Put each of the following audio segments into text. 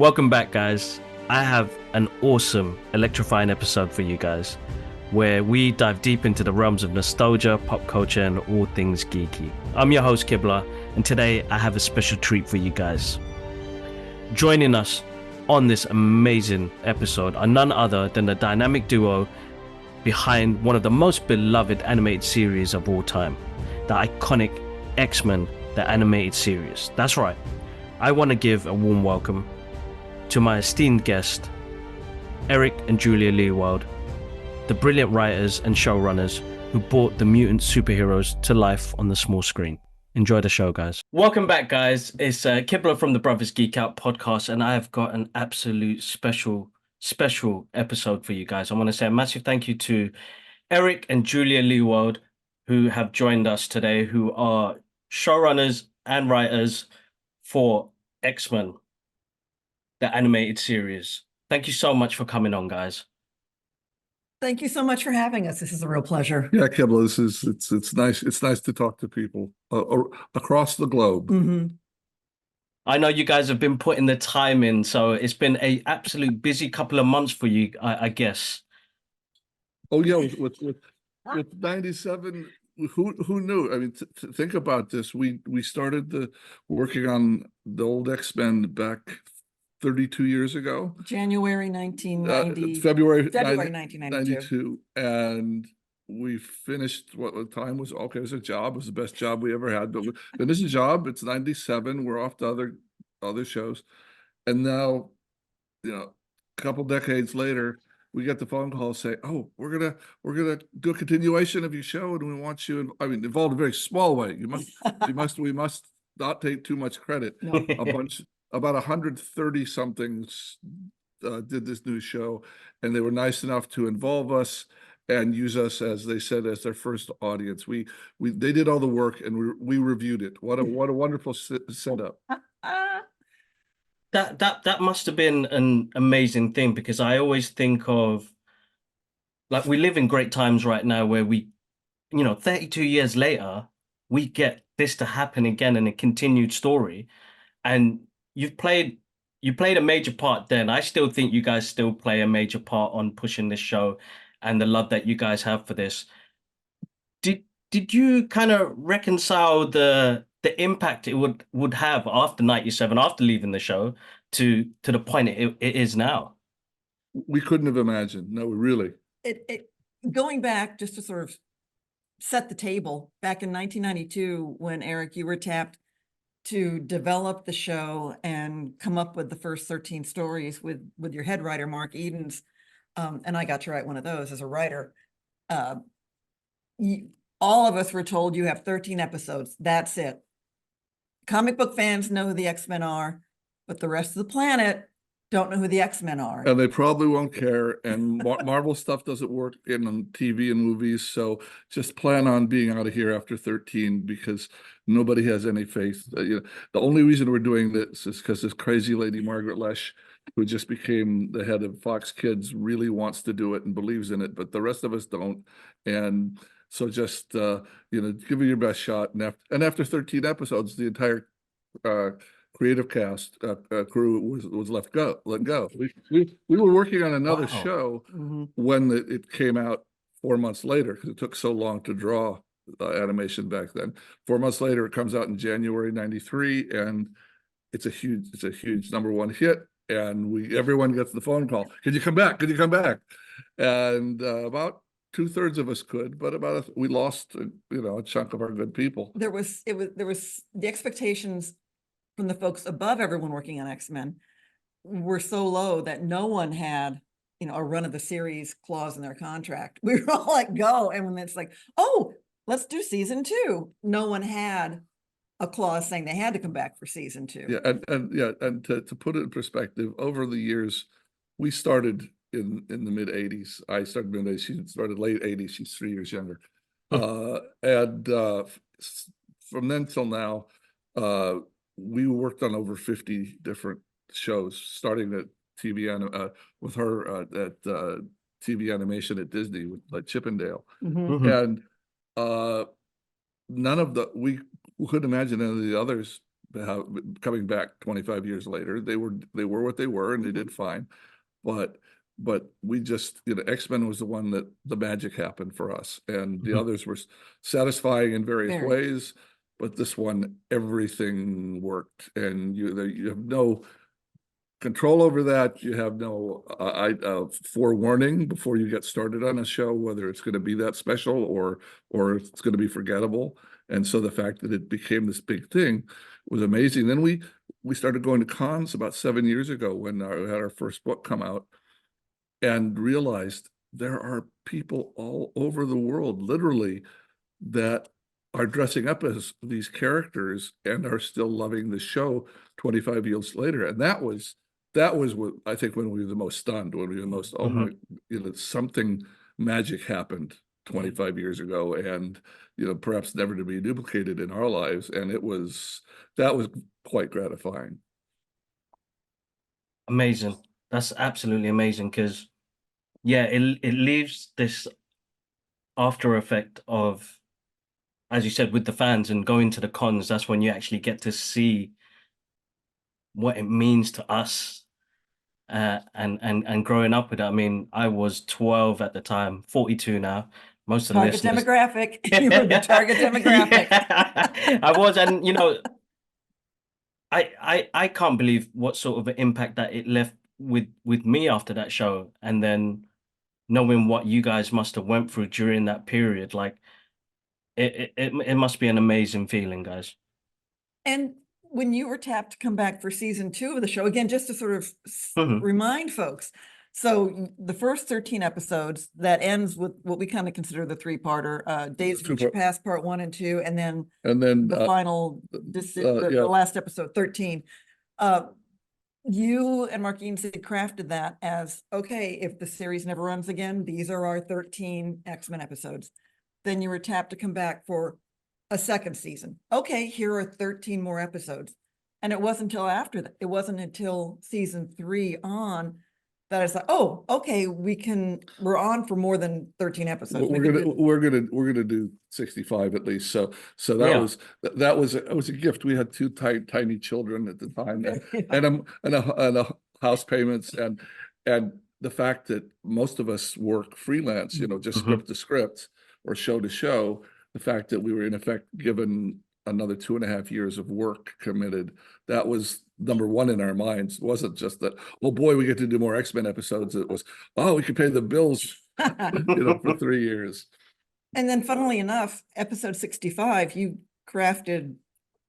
Welcome back, guys. I have an awesome, electrifying episode for you guys where we dive deep into the realms of nostalgia, pop culture, and all things geeky. I'm your host, Kibla, and today I have a special treat for you guys. Joining us on this amazing episode are none other than the dynamic duo behind one of the most beloved animated series of all time, the iconic X-Men, the animated series. That's right. I want to give a warm welcome to my esteemed guest, Eric and Julia Lewald, the brilliant writers and showrunners who brought the mutant superheroes to life on the small screen. Enjoy the show, guys. Welcome back, guys. It's Kibler from the Brothers Geek Out podcast, and I have got an absolute special episode for you guys. I want to say a massive thank you to Eric and Julia Lewald, who have joined us today, who are showrunners and writers for X-Men, the animated series. Thank you so much for coming on, guys. Thank you so much for having us. This is a real pleasure. Yeah, Kibble, it's nice. It's nice to talk to people across the globe. Mm-hmm. I know you guys have been putting the time in, so it's been a absolute busy couple of months for you, I guess. Oh yeah, with 97, who knew? I mean, think about this. We started working on the old X-Men back 32 years ago. January 1990. February 1992. And we finished what the time was. Okay, it was a job. It was the best job we ever had. But we finished the job. It's 97. We're off to other shows. And now, a couple decades later, we get the phone call say, "Oh, we're gonna do a continuation of your show, and we want you." I mean, involved in a very small way. We must not take too much credit. No. About 130 somethings did this new show, and they were nice enough to involve us and use us, as they said, as their first audience. They did all the work, and we reviewed it. What a wonderful setup. That must have been an amazing thing, because I always think of, like, we live in great times right now where 32 years later, we get this to happen again in a continued story. And you played a major part then. I still think you guys still play a major part on pushing this show and the love that you guys have for this. Did you kind of reconcile the impact it would have after 97, after leaving the show, to the point it is now? We couldn't have imagined. No, really. Going back, just to sort of set the table, back in 1992, when Eric, you were tapped to develop the show and come up with the first 13 stories with your head writer, Mark Edens, and I got to write one of those as a writer. All of us were told you have 13 episodes. That's it. Comic book fans know who the X-Men are, but the rest of the planet don't know who the X-Men are. And they probably won't care. And Marvel stuff doesn't work in TV and movies. So just plan on being out of here after 13, because nobody has any faith. The only reason we're doing this is because this crazy lady, Margaret Lesh, who just became the head of Fox Kids, really wants to do it and believes in it, but the rest of us don't. And so just, give it your best shot. And after 13 episodes, the entire creative cast crew was let go. We were working on another show when it came out 4 months later, because it took so long to draw animation back then. 4 months later, it comes out in January 93, and it's a huge #1 hit. And everyone gets the phone call, "Can you come back? Can you come back?" And about 2/3 of us could, but we lost a chunk of our good people. There was the expectations from the folks above everyone working on X-Men were so low that no one had a run of the series clause in their contract. We were all like, go. And when it's like, oh, let's do season 2, no one had a clause saying they had to come back for season 2. Yeah, and to put it in perspective, over the years, we started in the mid 80s. I started mid 80s. She started late 80s. She's 3 years younger. And from then till now, we worked on over 50 different shows, starting at with her at TV animation at Disney with like Chippendale. And we couldn't imagine any of the others coming back 25 years later. They were what they were, and they did fine. But we just, X-Men was the one that the magic happened for us, and the others were satisfying in various Very. ways. But this one, everything worked, and you have no control over that. You have no forewarning before you get started on a show, whether it's going to be that special or it's going to be forgettable. And so the fact that it became this big thing was amazing. Then we started going to cons about 7 years ago when we had our first book come out, and realized there are people all over the world, literally, that are dressing up as these characters and are still loving the show 25 years later. And that was what I think when we were the most stunned, when we were the most, oh my, something magic happened 25 years ago, and perhaps never to be duplicated in our lives. And that was quite gratifying. Amazing. That's absolutely amazing, because yeah, it leaves this after effect of, as you said, with the fans and going to the cons. That's when you actually get to see what it means to us, and growing up with it. I mean, I was 12 at the time, 42 now. Most of the Target listeners. demographic. You were the target demographic. Yeah, I was, and I can't believe what sort of an impact that it left with me after that show, and then knowing what you guys must have went through during that period. Like, it must be an amazing feeling, guys. And when you were tapped to come back for season 2 of the show, again, just to sort of Mhm. remind folks, so the first 13 episodes, that ends with what we kind of consider the 3-parter, Days of Future Past Part 1 and 2, and then the final, the last episode, 13. You and Mark Eames had crafted that as, okay, if the series never runs again, these are our 13 X-Men episodes. Then you were tapped to come back for a second season. Okay, here are 13 more episodes. And it wasn't until after that, it wasn't until season 3 on that it's like, oh, okay, we're on for more than 13 episodes. We're gonna do 65 at least. So that was a gift. We had 2 tiny children at the time, and a house payments, and the fact that most of us work freelance, just script to script or show to show. The fact that we were in effect given another 2.5 years of work committed, that was number one in our minds. It wasn't just that, oh boy, we get to do more X-Men episodes. It was, oh, we can pay the bills, for 3 years. And then funnily enough, episode 65, you crafted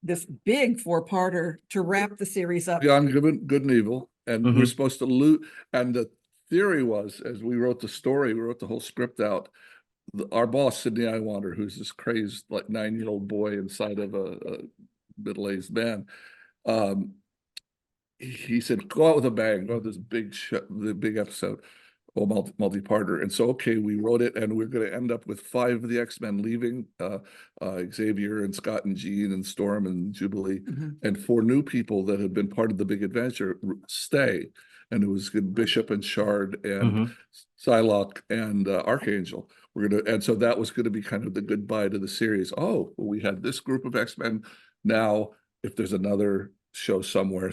this big 4-parter to wrap the series up. Beyond Good and Evil. And we're supposed to loot. And the theory was, as we wrote the story, we wrote the whole script out, our boss, Sidney Iwander, who's this crazed, like 9-year-old boy inside of a middle-aged man, he said, go out with a bang, go out with this the big episode, or multi-parter. And so, okay, we wrote it, and we're going to end up with 5 of the X-Men leaving, Xavier and Scott and Jean and Storm and Jubilee, and 4 new people that had been part of the big adventure stay. And it was Bishop and Shard and Psylocke and Archangel. And so that was going to be kind of the goodbye to the series. Oh, well, we had this group of X-Men. Now, if there's another show somewhere,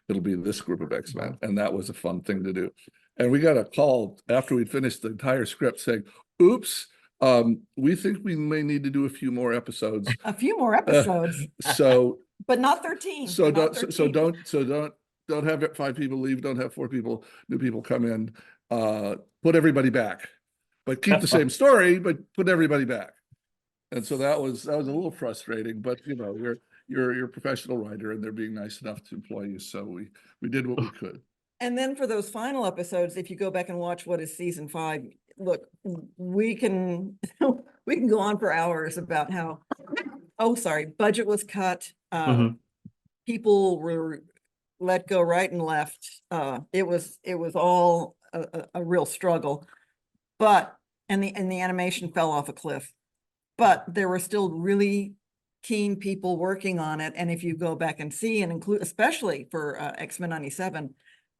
it'll be this group of X-Men. And that was a fun thing to do. And we got a call after we'd finished the entire script saying, oops, we think we may need to do a few more episodes. A few more episodes. But not 13. So don't have 5 people leave, don't have 4 new people come in. Put everybody back. But keep the same story, but put everybody back. And so that was a little frustrating, but you're a professional writer, and they're being nice enough to employ you. So we did what we could. And then for those final episodes, if you go back and watch what is season 5, look, we can go on for hours about how, budget was cut. People were let go right and left. It was all a real struggle. But and the animation fell off a cliff. But there were still really keen people working on it. And if you go back and see and include, especially for X-Men 97,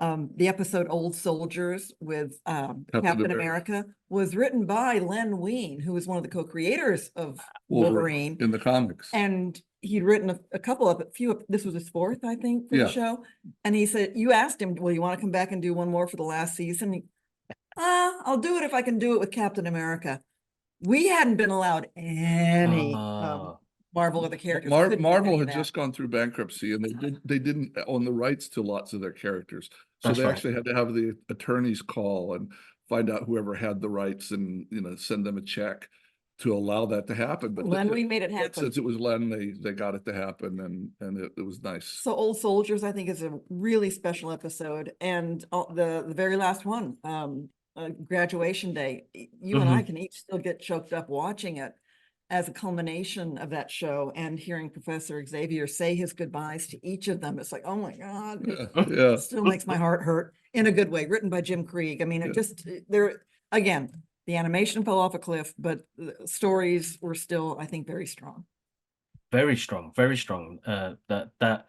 The episode Old Soldiers with Captain America. America was written by Len Wein, who was one of the co-creators of Wolverine. in the comics. And he'd written a few, this was his fourth, I think, for Yeah. the show. And he said, you asked him, well, you want to come back and do one more for the last season? I'll do it if I can do it with Captain America. We hadn't been allowed any Marvel other characters. Couldn't do Marvel any of had that. just gone through bankruptcy, and they didn't own the rights to lots of their characters. So That's they right. actually had to have the attorneys call and find out whoever had the rights and, you know, send them a check to allow that to happen. But Len Wein made it happen. since it was Len, they got it to happen, and it was nice. So Old Soldiers, I think, is a really special episode. And the very last one, Graduation Day, you and I can each still get choked up watching it as a culmination of that show and hearing Professor Xavier say his goodbyes to each of them. It's like, oh my God, Yeah. it still makes my heart hurt in a good way, written by Jim Krieg. I mean, it just, again, the animation fell off a cliff, but the stories were still, I think, very strong. Very strong, very strong. That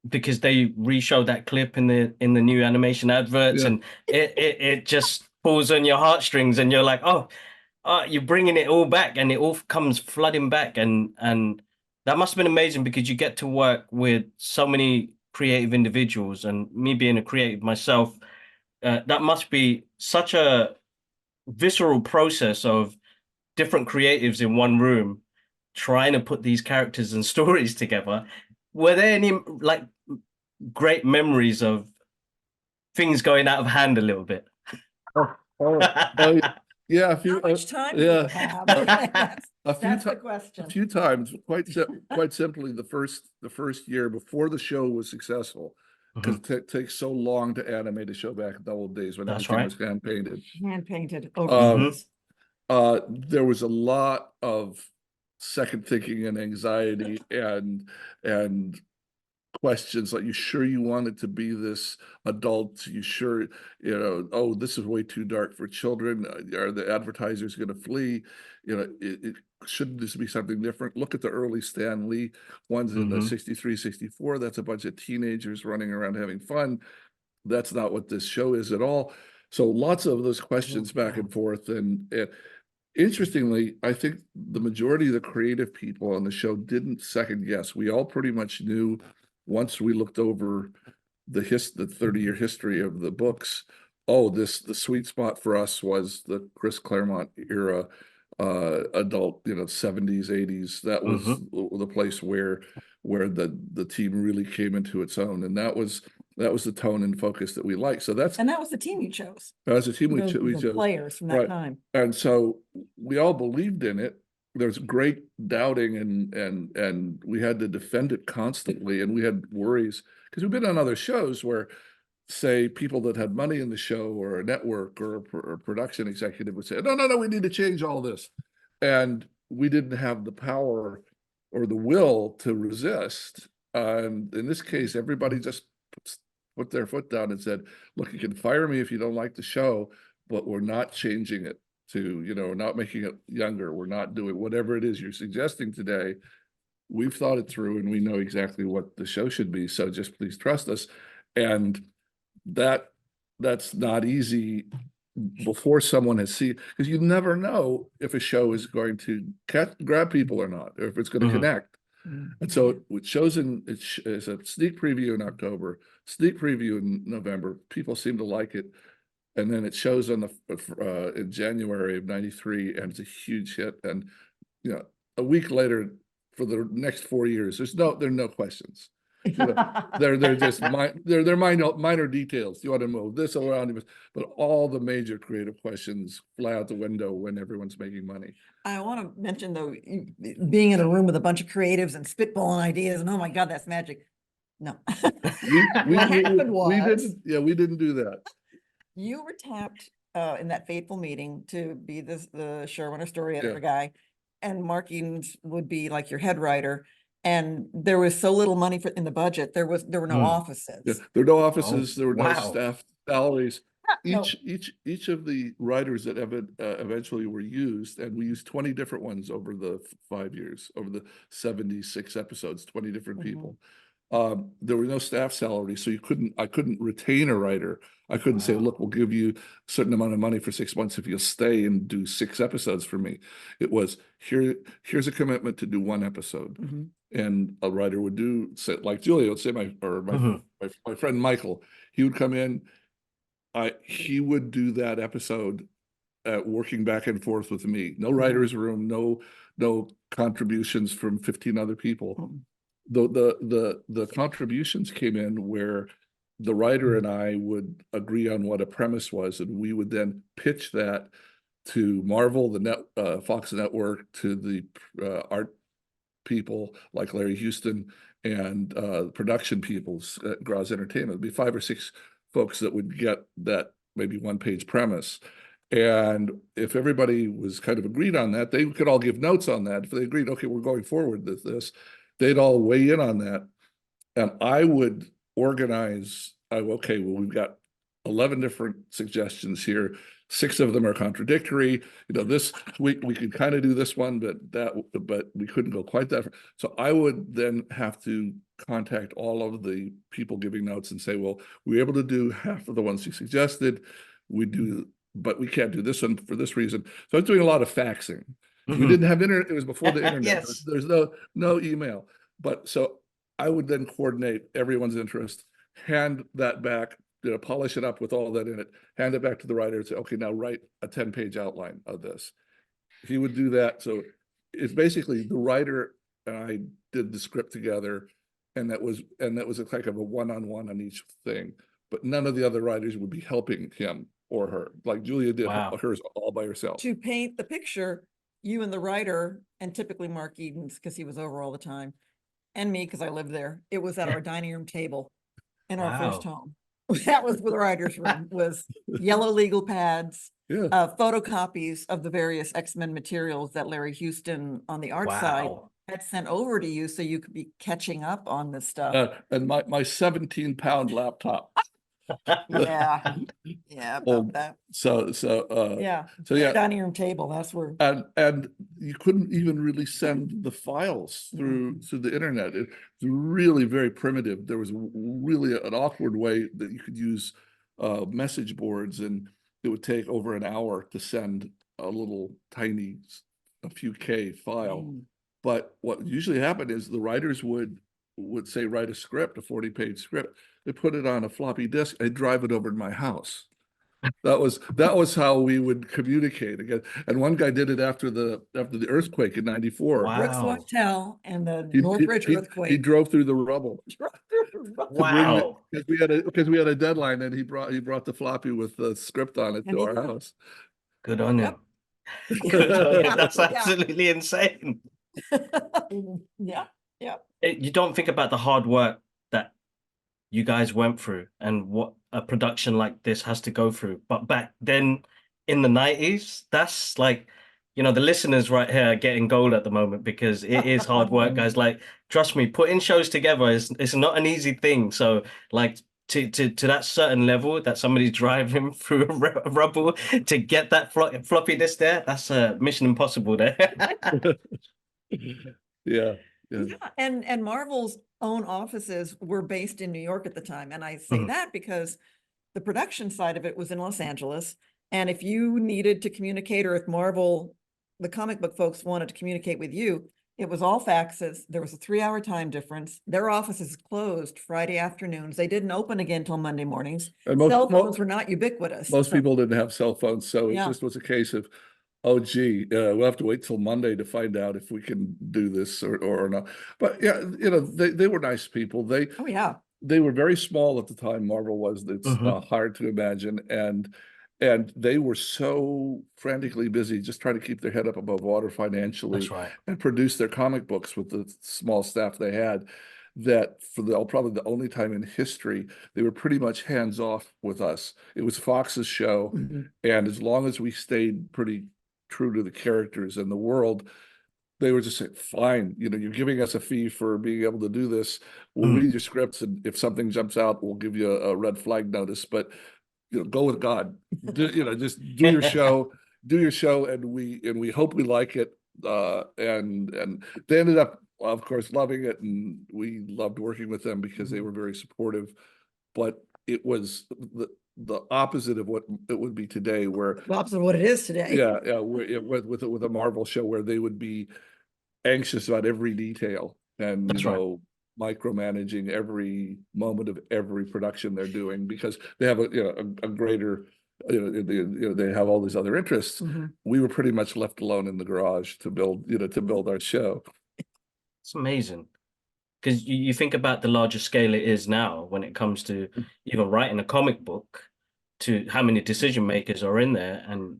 because they re-showed that clip in the new animation adverts, and it just pulls on your heartstrings, and you're like, oh, you're bringing it all back, and it all comes flooding back, and that must have been amazing because you get to work with so many creative individuals, and me being a creative myself, that must be such a visceral process of different creatives in one room trying to put these characters and stories together. Were there any like great memories of things going out of hand a little bit? Yeah, How much time do you have? That's the question. A few times, quite simply, the first year before the show was successful, because it takes so long to animate a show back in the old days when everything was hand painted. Hand painted overseas. There was a lot of second thinking and anxiety and questions like, you sure you want it to be this adult? You sure, you know, oh, this is way too dark for children? Are the advertisers going to flee? You know, shouldn't this be something different? Look at the early Stan Lee ones in the 63, 64. That's a bunch of teenagers running around having fun. That's not what this show is at all. So lots of those questions back and forth. And interestingly, I think the majority of the creative people on the show didn't second guess. We all pretty much knew once we looked over the 30-year history of the books. Oh, the sweet spot for us was the Chris Claremont era, adult, you know, 70s, 80s. That was the place where the team really came into its own, and that was the tone and focus that we liked. So that was the team you chose. As a team, we chose players from that time, and so we all believed in it. There's great doubting, and we had to defend it constantly, and we had worries because we've been on other shows where, say, people that had money in the show or a network or a production executive would say, no, we need to change all this, and we didn't have the power or the will to resist. And in this case, everybody just put their foot down and said, look, you can fire me if you don't like the show, but we're not changing it to, you know, we're not making it younger. We're not doing whatever it is you're suggesting today. We've thought it through and we know exactly what the show should be. So just please trust us. And that's not easy before someone has seen, because you never know if a show is going to grab people or not, or if it's going to connect. And so it shows it's a sneak preview in October, sneak preview in November. People seem to like it. And then it shows on in January of '93, and it's a huge hit. And, you know, a week later, for the next 4 years, there are no questions. You know, they're just they're minor details. You want to move this around, but all the major creative questions fly out the window when everyone's making money. I want to mention, though, being in a room with a bunch of creatives and spitballing ideas, and oh my God, that's magic. No, what happened was we didn't do that. You were tapped in that fateful meeting to be the showrunner, story editor guy, and Markings would be like your head writer. And there was so little money in the budget. There were no offices. Yeah, there were no offices. There were no wow. staff salaries. Each of the writers that eventually were used, and we used 20 different ones over the 5 years, over the 76 episodes, 20 different people. There were no staff salary, so I couldn't retain a writer. I couldn't say, look, we'll give you a certain amount of money for 6 months if you'll stay and do 6 episodes for me. It was here's a commitment to do 1 episode. Mm-hmm. And a writer would do, say, like Julia would say, my friend Michael, he would come in, he would do that episode, working back and forth with me. No writer's room, no contributions from 15 other people. The contributions came in where the writer and I would agree on what a premise was, and we would then pitch that to Marvel, the Fox Network, to the art people like Larry Houston, and production people at Groz Entertainment. It'd be 5 or 6 folks that would get that maybe 1-page premise. And if everybody was kind of agreed on that, they could all give notes on that. If they agreed, okay, we're going forward with this, they'd all weigh in on that. And I would organize, okay, well, we've got 11 different suggestions here. 6 of them are contradictory. This we could kind of do this one, but we couldn't go quite that far. So I would then have to contact all of the people giving notes and say, well, we were able to do half of the ones you suggested. But we can't do this one for this reason. So I was doing a lot of faxing. We didn't have internet. It was before the internet. Yes. There's no email. But so I would then coordinate everyone's interest, hand that back, polish it up with all that in it, hand it back to the writer and say, okay, now write a 10-page outline of this. He would do that. So it's basically the writer and I did the script together, and that was a kind of a one-on-one on each thing. But none of the other writers would be helping him or her, like Julia did hers all by herself. To paint the picture, you and the writer, and typically Mark Edens, because he was over all the time, and me, because I lived there, it was at our dining room table in our first home. That was the writer's room, was yellow legal pads, photocopies of the various X-Men materials that Larry Houston on the art side had sent over to you, so you could be catching up on this stuff. And my 17-pound laptop. Yeah, about that. So Dining room table, that's where. And you couldn't even really send the files through the internet. It's really very primitive. There was really an awkward way that you could use message boards, and it would take over an hour to send a little tiny, a few K file. But what usually happened is the writers would say, write a script, a 40-page script. They put it on a floppy disk. I'd drive it over to my house. That was how we would communicate again. And one guy did it after the earthquake in '94. Brooks Hotel and the Northridge earthquake. He drove through the rubble. Wow! Because we had a deadline, and he brought the floppy with the script on it to our house. Good on him. That's absolutely insane. Yeah. You don't think about the hard work that you guys went through and what a production like this has to go through. But back then in the 90s, that's like, the listeners right here are getting gold at the moment, because it is hard work, guys. Like, trust me, putting shows together it's not an easy thing. So like to that certain level that somebody's driving through rubble to get that floppy disk there, that's a mission impossible there. Yeah. And Marvel's own offices were based in New York at the time. And I say that because the production side of it was in Los Angeles. And if you needed to communicate, or if Marvel, the comic book folks, wanted to communicate with you, it was all faxes. There was a 3-hour time difference. Their offices closed Friday afternoons. They didn't open again till Monday mornings. And cell phones were not ubiquitous. Most people didn't have cell phones. So it just was a case of, oh, gee, we'll have to wait till Monday to find out if we can do this or not. But they were nice people. They were very small at the time. Marvel was. It's hard to imagine, and they were so frantically busy just trying to keep their head up above water financially. That's right. And produce their comic books with the small staff they had, that for probably the only time in history, they were pretty much hands off with us. It was Fox's show, and as long as we stayed pretty true to the characters and the world, they were just saying, fine, you're giving us a fee for being able to do this. We'll read your scripts, and if something jumps out, we'll give you a red flag notice, but go with God. Just do your show, and we hope we like it. And they ended up of course, loving it, and we loved working with them because they were very supportive. But it was the opposite of what it would be today, where The opposite of what it is today. yeah, with a Marvel show where they would be anxious about every detail and That's right. micromanaging every moment of every production they're doing because they have a greater they have all these other interests. We were pretty much left alone in the garage to build our show. It's amazing. Because you think about the larger scale it is now when it comes to even writing a comic book, to how many decision makers are in there, and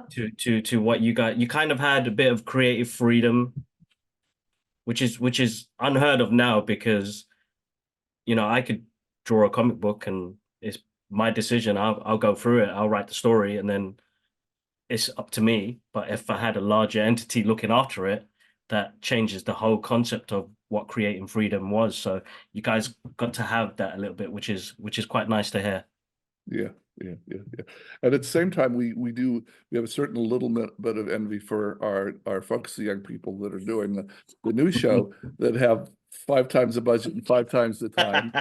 to what you kind of had a bit of creative freedom, which is unheard of now because I could draw a comic book and it's my decision. I'll go through it. I'll write the story and then it's up to me. But if I had a larger entity looking after it, that changes the whole concept of what creating freedom was. So you guys got to have that a little bit, which is quite nice to hear. Yeah. And at the same time, we have a certain little bit of envy for our folks, the young people that are doing the new show that have 5 times the budget and 5 times the time,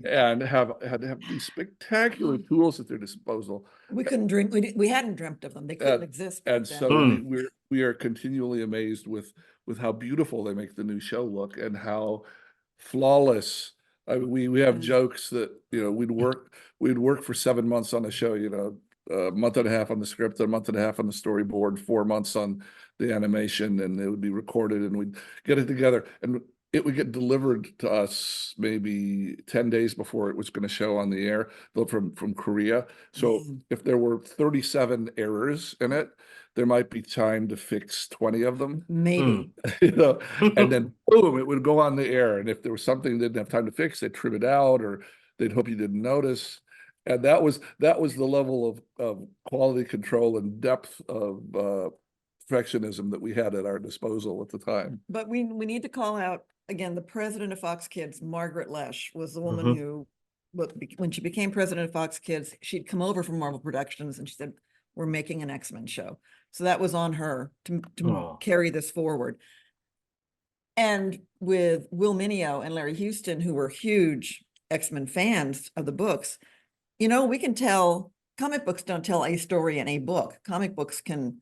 and have these spectacular tools at their disposal. We couldn't dream. We hadn't dreamt of them. They couldn't exist. And then. so we are continually amazed with how beautiful they make the new show look and how flawless. I mean, we have jokes that we'd work for 7 months on a show, a month and a half on the script, a month and a half on the storyboard, 4 months on the animation, and it would be recorded, and we'd get it together, and it would get delivered to us maybe 10 days before it was going to show on the air, though from Korea. So if there were 37 errors in it, there might be time to fix 20 of them. Maybe. And then boom, it would go on the air. And if there was something they didn't have time to fix, they'd trim it out, or they'd hope you didn't notice. And that was the level of quality control and depth of perfectionism that we had at our disposal at the time. But we need to call out again, the president of Fox Kids, Margaret Lesh, was the woman who, when she became president of Fox Kids, she'd come over from Marvel Productions and she said, "We're making an X-Men show." So that was on her to carry this forward. And with Will Mineo and Larry Houston, who were huge X-Men fans of the books, we can tell, comic books don't tell a story in a book. Comic books can,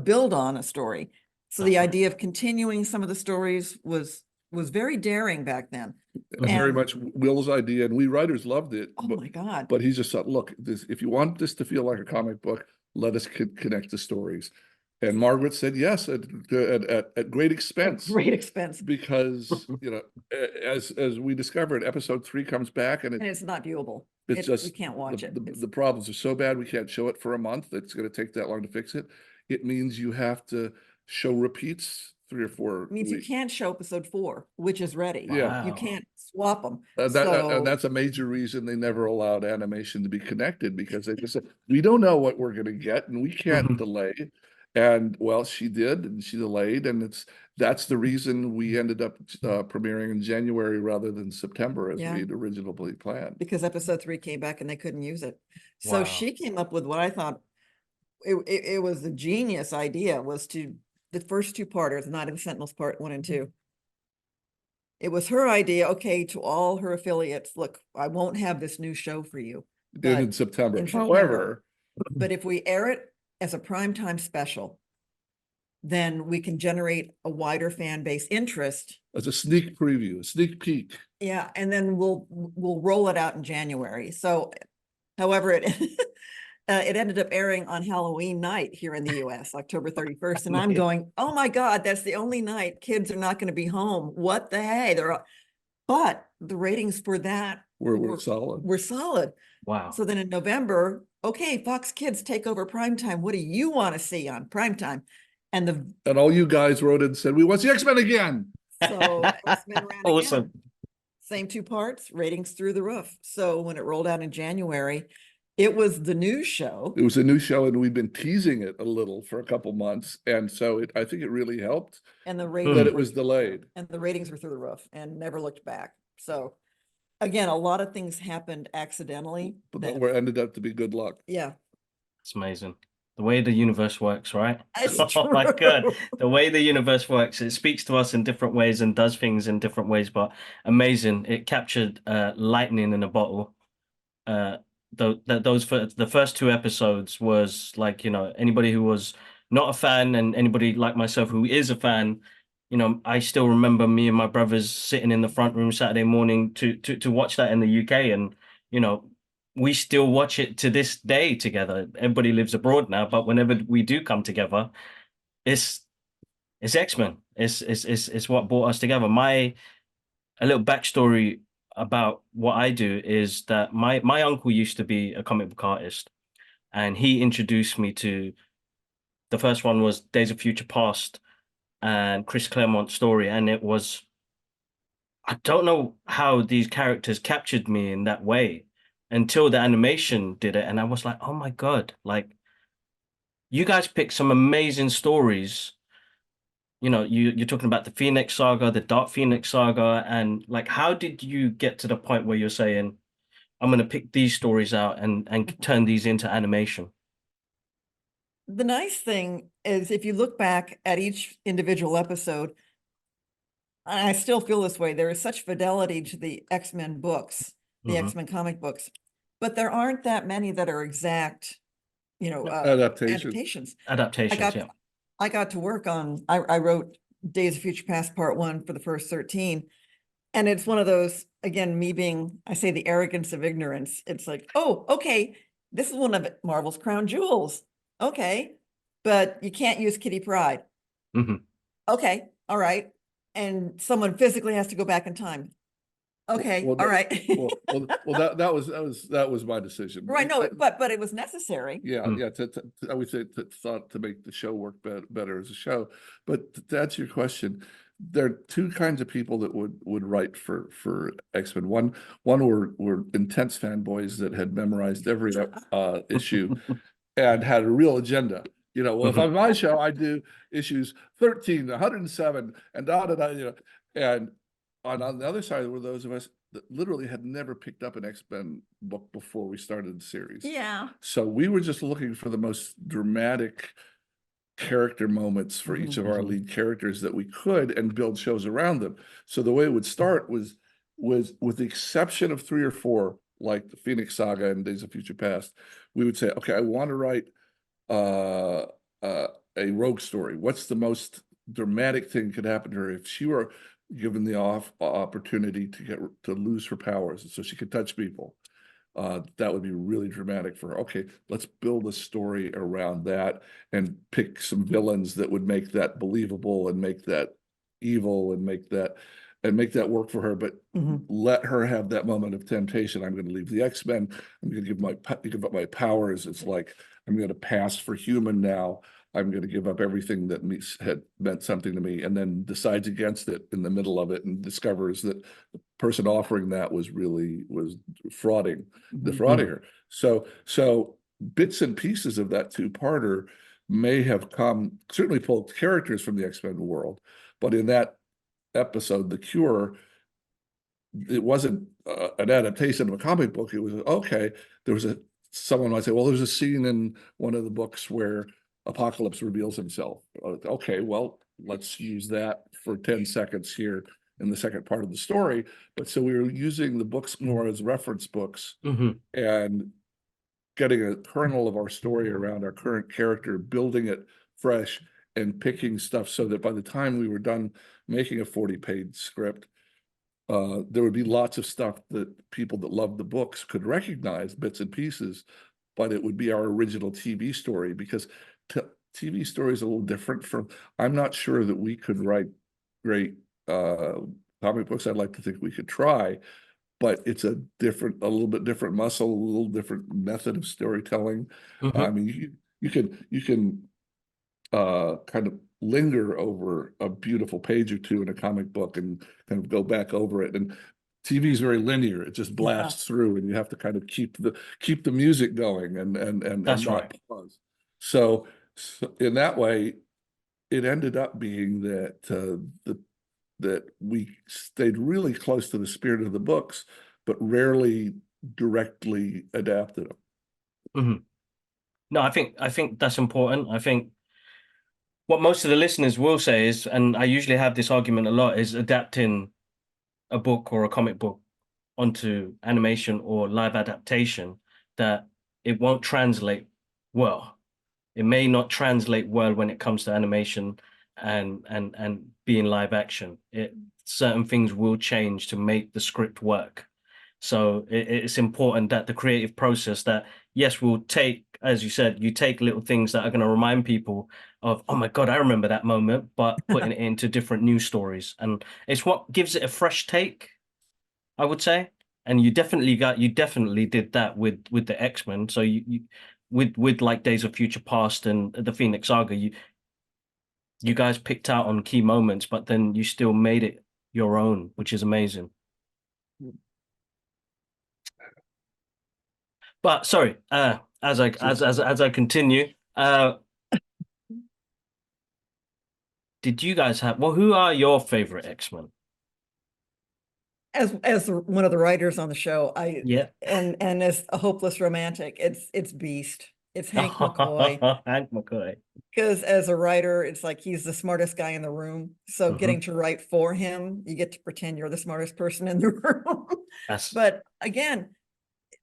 build on a story. So the idea of continuing some of the stories was very daring back then. Very much Will's idea, and we writers loved it. Oh my God. But he just thought, look, if you want this to feel like a comic book, let us connect the stories. And Margaret said yes at great expense. Great expense. Because, as we discovered, episode 3 comes back and it's not viewable. It's just, we can't watch it. The problems are so bad, we can't show it for a month. It's going to take that long to fix it. It means you have to show repeats 3 or 4 It means weeks. You can't show episode 4, which is ready. Yeah. You can't swap them. And that's a major reason they never allowed animation to be connected, because they just said, we don't know what we're going to get and we can't delay. And well, she did, and she delayed, and that's the reason we ended up premiering in January rather than September as we'd originally planned. Because episode 3 came back and they couldn't use it. So she came up with what I thought it was a genius idea, was to the first 2 parters, Night of the Sentinels part 1 and 2. It was her idea, okay, to all her affiliates, look, I won't have this new show for you. In September. However, but if we air it as a primetime special, then we can generate a wider fan base interest. As a sneak preview, a sneak peek. Yeah, and then we'll roll it out in January. So, however, it ended up airing on Halloween night here in the US, October 31st. And I'm going, oh my God, that's the only night kids are not going to be home. What the hey? But the ratings for that were solid. Were solid. Wow. So then in November, okay, Fox Kids take over primetime. What do you want to see on primetime? And all you guys wrote in and said, we want the X-Men again. So X-Men ran awesome. Again. Same 2 parts, ratings through the roof. So when it rolled out in January, it was the news show. It was a new show, and we've been teasing it a little for a couple months. And so I think it really helped. And the ratings that it was delayed. And the ratings were through the roof and never looked back. So again, a lot of things happened accidentally. But that ended up to be good luck. Yeah. It's amazing. The way the universe works, right? It's Oh my God. true. The way the universe works, it speaks to us in different ways and does things in different ways, but amazing. It captured lightning in a bottle. Those for the first two episodes was like, anybody who was not a fan and anybody like myself who is a fan, I still remember me and my brothers sitting in the front room Saturday morning to watch that in the UK, and you know we still watch it to this day together. Everybody lives abroad now, but whenever we do come together, it's it's X-Men. It's what brought us together. A little backstory about what I do is that my uncle used to be a comic book artist, and he introduced me to the first one was Days of Future Past and Chris Claremont's story, and it was I don't know how these characters captured me in that way until the animation did it, and I was like, oh my God, like you guys picked some amazing stories. You're talking about the Phoenix Saga, the Dark Phoenix Saga, and like how did you get to the point where you're saying, I'm gonna pick these stories out and turn these into animation? The nice thing is if you look back at each individual episode, and I still feel this way, there is such fidelity to the X-Men books, the Hmm. X-Men comic books, but there aren't that many that are exact, Adaptation. adaptations. I Adaptations, got yeah. I got to work on, I wrote Days of Future Past Part 1 for the first 13. And it's one of those, again, me being, I say the arrogance of ignorance. It's like, oh, okay, this is one of Marvel's crown jewels. Okay, but you can't use Kitty Pryde. Hmm. Okay, all right. And someone physically has to go back in time. Okay, Well, all no, right. that was my decision. Right, no, but it was necessary. Yeah, Mm. yeah. I would say thought to make the show work better as a show. But to answer your question, there are two kinds of people that would write for X-Men. One were intense fanboys that had memorized every issue and had a real agenda. Well, if Hmm. on my show I do issues 13, 107, and da da da, and on the other side were those of us that literally had never picked up an X-Men book before we started the series. Yeah. So we were just looking for the most dramatic character moments for each of our Mhm. lead characters that we could and build shows around them. So the way it would start was with the exception of 3 or 4, like the Phoenix Saga and Days of Future Past, we would say, okay, I want to write uh, uh, a rogue story. What's the most dramatic thing could happen to her if she were given the opportunity to lose her powers, so she could touch people? That would be really dramatic for her. Okay, let's build a story around that and pick some villains that would make that believable and make that evil and make that work for her. But Mhm. let her have that moment of temptation. I'm going to leave the X-Men. I'm going to give up my powers. It's like I'm going to pass for human now. I'm going to give up everything that had meant something to me, and then decides against it in the middle of it and discovers that the person offering that was frauding defrauding Mhm. her. So bits and pieces of that two-parter may have certainly pulled characters from the X-Men world, but in that episode, The Cure, it wasn't an adaptation of a comic book. It was okay. There was someone might say, well, there's a scene in one of the books where Apocalypse reveals himself. Okay, well, let's use that for 10 seconds here in the second part of the story. But so we were using the books more as reference books Mhm. and getting a kernel of our story around our current character, building it fresh and picking stuff so that by the time we were done making a 40-page script, there would be lots of stuff that people that loved the books could recognize bits and pieces, but it would be our original TV story because TV story is a little different from, I'm not sure that we could write great comic books. I'd like to think we could try, but it's a little bit different muscle, a little different method of storytelling. I Mhm. mean, you can kind of linger over a beautiful page or two in a comic book and kind of go back over it. And TV is very linear; it just Yeah. blasts through, and you have to kind of keep the music going and That's not right. pause. So in that way, it ended up being that we stayed really close to the spirit of the books, but rarely directly adapted them. Mhm. No, I think that's important. I think what most of the listeners will say is, and I usually have this argument a lot, is adapting a book or a comic book onto animation or live adaptation, that it won't translate well. It may not translate well when it comes to animation and being live action. Certain things will change to make the script work. So it's important that the creative process, that yes, we'll take, as you said, you take little things that are going to remind people of, oh my God, I remember that moment, but putting it into different news stories. And it's what gives it a fresh take, I would say. And you definitely did that with the X-Men. So you with like Days of Future Past and the Phoenix Saga, you guys picked out on key moments, but then you still made it your own, which is amazing. But sorry, as I continue, did you guys have, well, who are your favorite X-Men? As one of the writers on the show, Yeah. and as a hopeless romantic, it's Beast. It's Hank McCoy. Hank McCoy. Because as a writer, it's like he's the smartest guy in the room. So getting to write for him, you get to pretend you're the smartest person in the room. But again,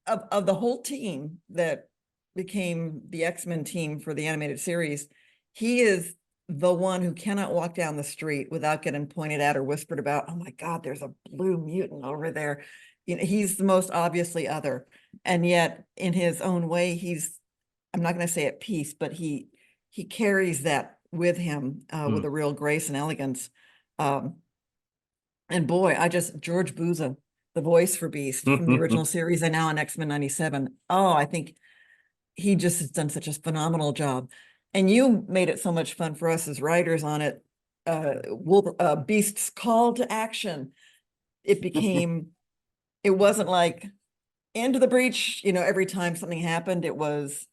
of the whole team that became the X-Men team for the animated series, he is the one who cannot walk down the street without getting pointed at or whispered about, oh my God, there's a blue mutant over there. You know, he's the most obviously other. And yet in his own way, I'm not going to say at peace, but he carries that with him with a real grace and elegance. And boy, George Buza, the voice for Beast from the original series and now on X-Men 97. Oh, I think he just has done such a phenomenal job. And you made it so much fun for us as writers on it. Beast's call to action. It wasn't like into the breach, every time something happened, it was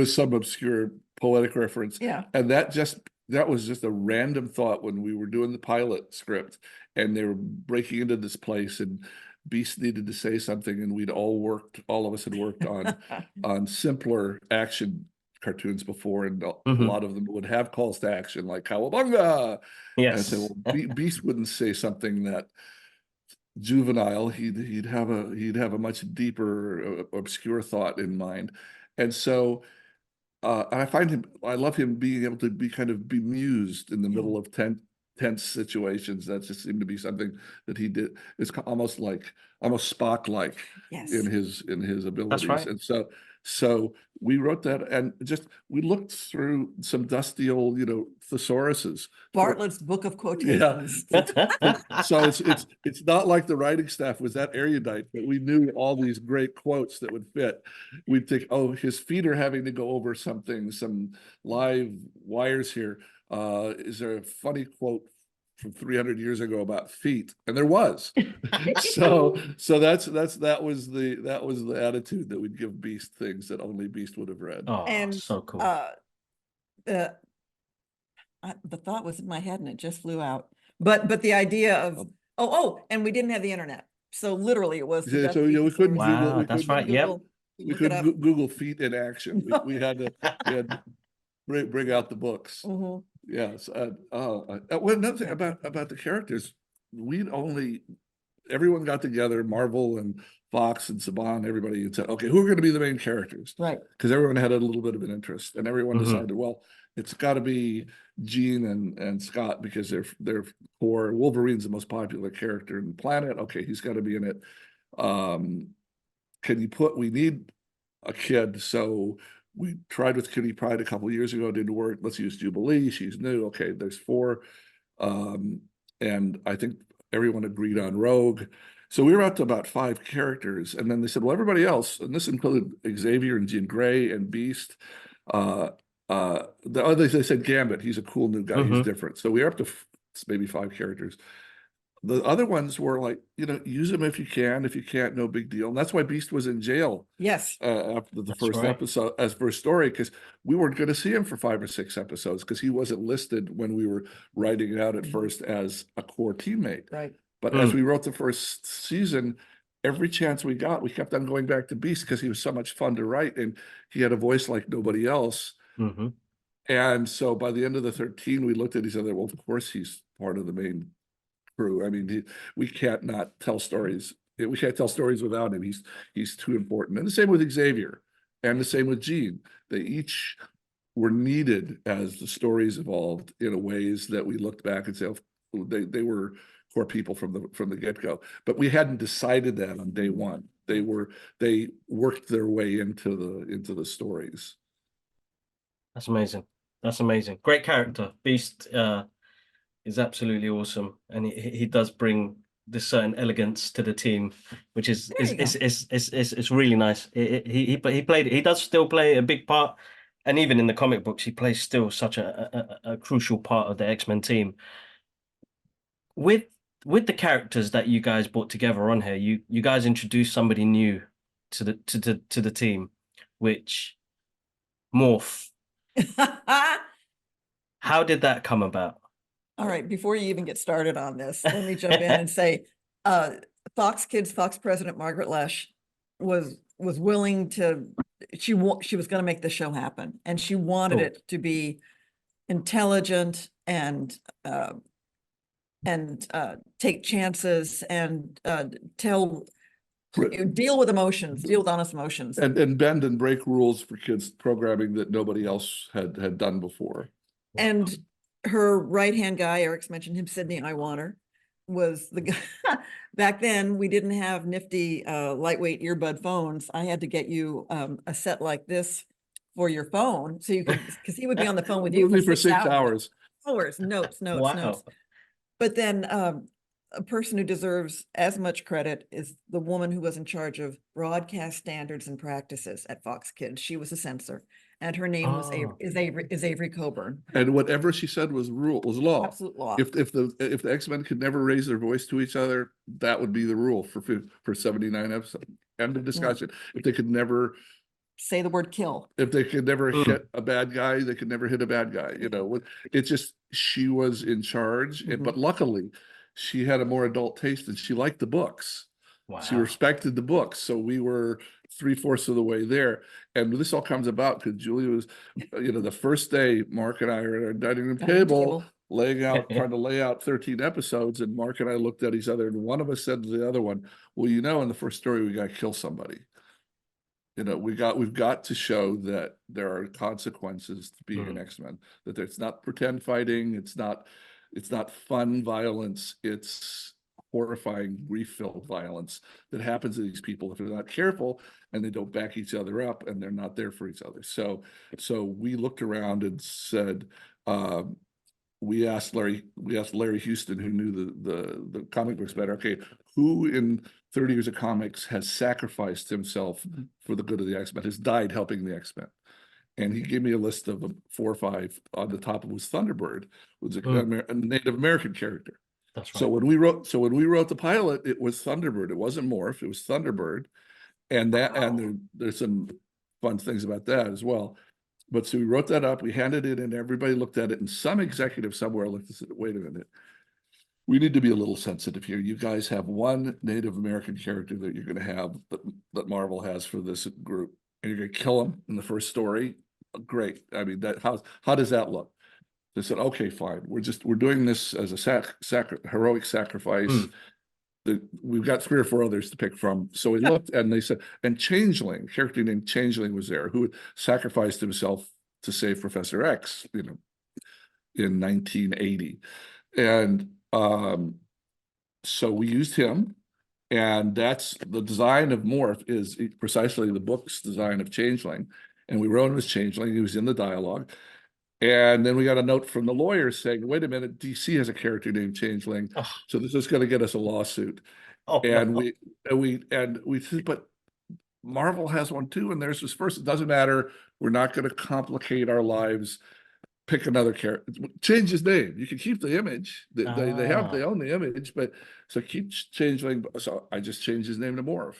some obscure poetic reference. Yeah. And that was just a random thought when we were doing the pilot script and they were breaking into this place and Beast needed to say something, and all of us had worked on simpler action cartoons before, and a lot of them would have calls to action like "Cowabunga." Yes. And so Beast wouldn't say something that juvenile. He'd have a much deeper, obscure thought in mind, and so. I love him being able to be kind of bemused in the middle of tense situations. That just seemed to be something that he did. It's almost Spock-like in his abilities. That's right. And so we wrote that, and we looked through some dusty old, thesauruses. Bartlett's Book of Quotations. Yeah. So it's not like the writing staff was that erudite, but we knew all these great quotes that would fit. We'd think, oh, his feet are having to go over some live wires here. Is there a funny quote from 300 years ago about feet? And there was. so that was the attitude that we'd give Beast things that only Beast would have read. Oh, and so cool. The thought was in my head and it just flew out. But the idea of and we didn't have the internet, so literally it was. Yeah, so we couldn't Google. That's right. Yep. We couldn't Google feet in action. We had to bring out the books. Yes. Another thing about the characters, everyone got together, Marvel and Fox and Saban, everybody, and said, okay, who are going to be the main characters? Right. Because everyone had a little bit of an interest, and everyone decided, well, it's got to be Jean and Scott because they're core. Wolverine's the most popular character in the planet. Okay, he's got to be in it. We need a kid, so we tried with Kitty Pryde a couple of years ago. It didn't work. Let's use Jubilee. She's new. Okay, there's 4. And I think everyone agreed on Rogue. So we were up to about 5 characters. And then they said, well, everybody else, and this included Xavier and Jean Grey and Beast. They said Gambit. He's a cool new guy. He's different. So we were up to maybe 5 characters. The other ones were like, use them if you can. If you can't, no big deal. And that's why Beast was in jail. Yes. After the first episode, as first story, because we weren't going to see him for 5 or 6 episodes because he wasn't listed when we were writing it out at first as a core teammate. Right. But as we wrote the first season, every chance we got, we kept on going back to Beast because he was so much fun to write, and he had a voice like nobody else. Mm-hmm. And so by the end of the 13, we looked at each other. Well, of course he's part of the main crew. I mean, we can't not tell stories. We can't tell stories without him. He's too important. And the same with Xavier, and the same with Jean. They each were needed as the stories evolved in ways that we looked back and said, oh, they were core people from the get-go. But we hadn't decided that on day one. They worked their way into the stories. That's amazing. That's amazing. Great character. Beast is absolutely awesome, and he does bring this certain elegance to the team, which is it's really nice. He does still play a big part, and even in the comic books, he plays still such a crucial part of the X-Men team. With the characters that you guys brought together on here, you guys introduced somebody new to the team, which Morph. How did that come about? All right, before you even get started on this, let me jump in and say, Fox president Margaret Lesh was willing to, she was going to make the show happen, and she wanted it to be intelligent and take chances and deal with emotions, deal with honest emotions, and bend and break rules for kids programming that nobody else had done before. And her right-hand guy, Eric's mentioned him, Sydney Iwaner, was the guy. Back then, we didn't have nifty lightweight earbud phones. I had to get you a set like this for your phone, so you could, because he would be on the phone with you for 6 hours. Notes. Wow. But then a person who deserves as much credit is the woman who was in charge of broadcast standards and practices at Fox Kids. She was a censor, and her name was Avery Coburn. And whatever she said was law. Absolute law. If the X-Men could never raise their voice to each other, that would be the rule for 79 episodes. End of discussion. If they could never say the word kill, if they could never hit a bad guy, they could never hit a bad guy. It's just, she was in charge. But luckily, she had a more adult taste and she liked the books. Wow. She respected the books. So we were 3/4 of the way there. And this all comes about because Julia was, the first day Mark and I are at our dining room table trying to lay out 13 episodes. And Mark and I looked at each other, and one of us said to the other one, well, in the first story, we got to kill somebody. We've got to show that there are consequences to being an X-Men, that it's not pretend fighting. It's not fun violence. It's horrifying, grief-filled violence that happens to these people if they're not careful and they don't back each other up and they're not there for each other. So we looked around and said, we asked Larry Houston, who knew the comic books better. Okay, who in 30 years of comics has sacrificed himself for the good of the X-Men, has died helping the X-Men? And he gave me a list of 4 or 5. On the top of it was Thunderbird, was a Native American character. That's right. So when we wrote the pilot, it was Thunderbird. It wasn't Morph. It was Thunderbird, and there's some fun things about that as well. But so we wrote that up. We handed it in. Everybody looked at it, and some executive somewhere looked and said, "Wait a minute, we need to be a little sensitive here. You guys have one Native American character that you're going to have that Marvel has for this group, and you're going to kill him in the first story. Great. I mean, how does that look?" They said, "Okay, fine. We're doing this as a heroic sacrifice. We've got 3 or 4 others to pick from." So we looked, and they said, and Changeling, character named Changeling, was there, who sacrificed himself to save Professor X, in 1980. And so we used him, and that's the design of Morph, is precisely the book's design of Changeling. And we wrote him as Changeling. He was in the dialogue. And then we got a note from the lawyers saying, "Wait a minute, DC has a character named Changeling, so this is going to get us a lawsuit." We said, "But Marvel has one too, and theirs was first. It doesn't matter. We're not going to complicate our lives. Pick another character. Change his name. You can keep the image. They own the image, but so keep Changeling." So I just changed his name to Morph,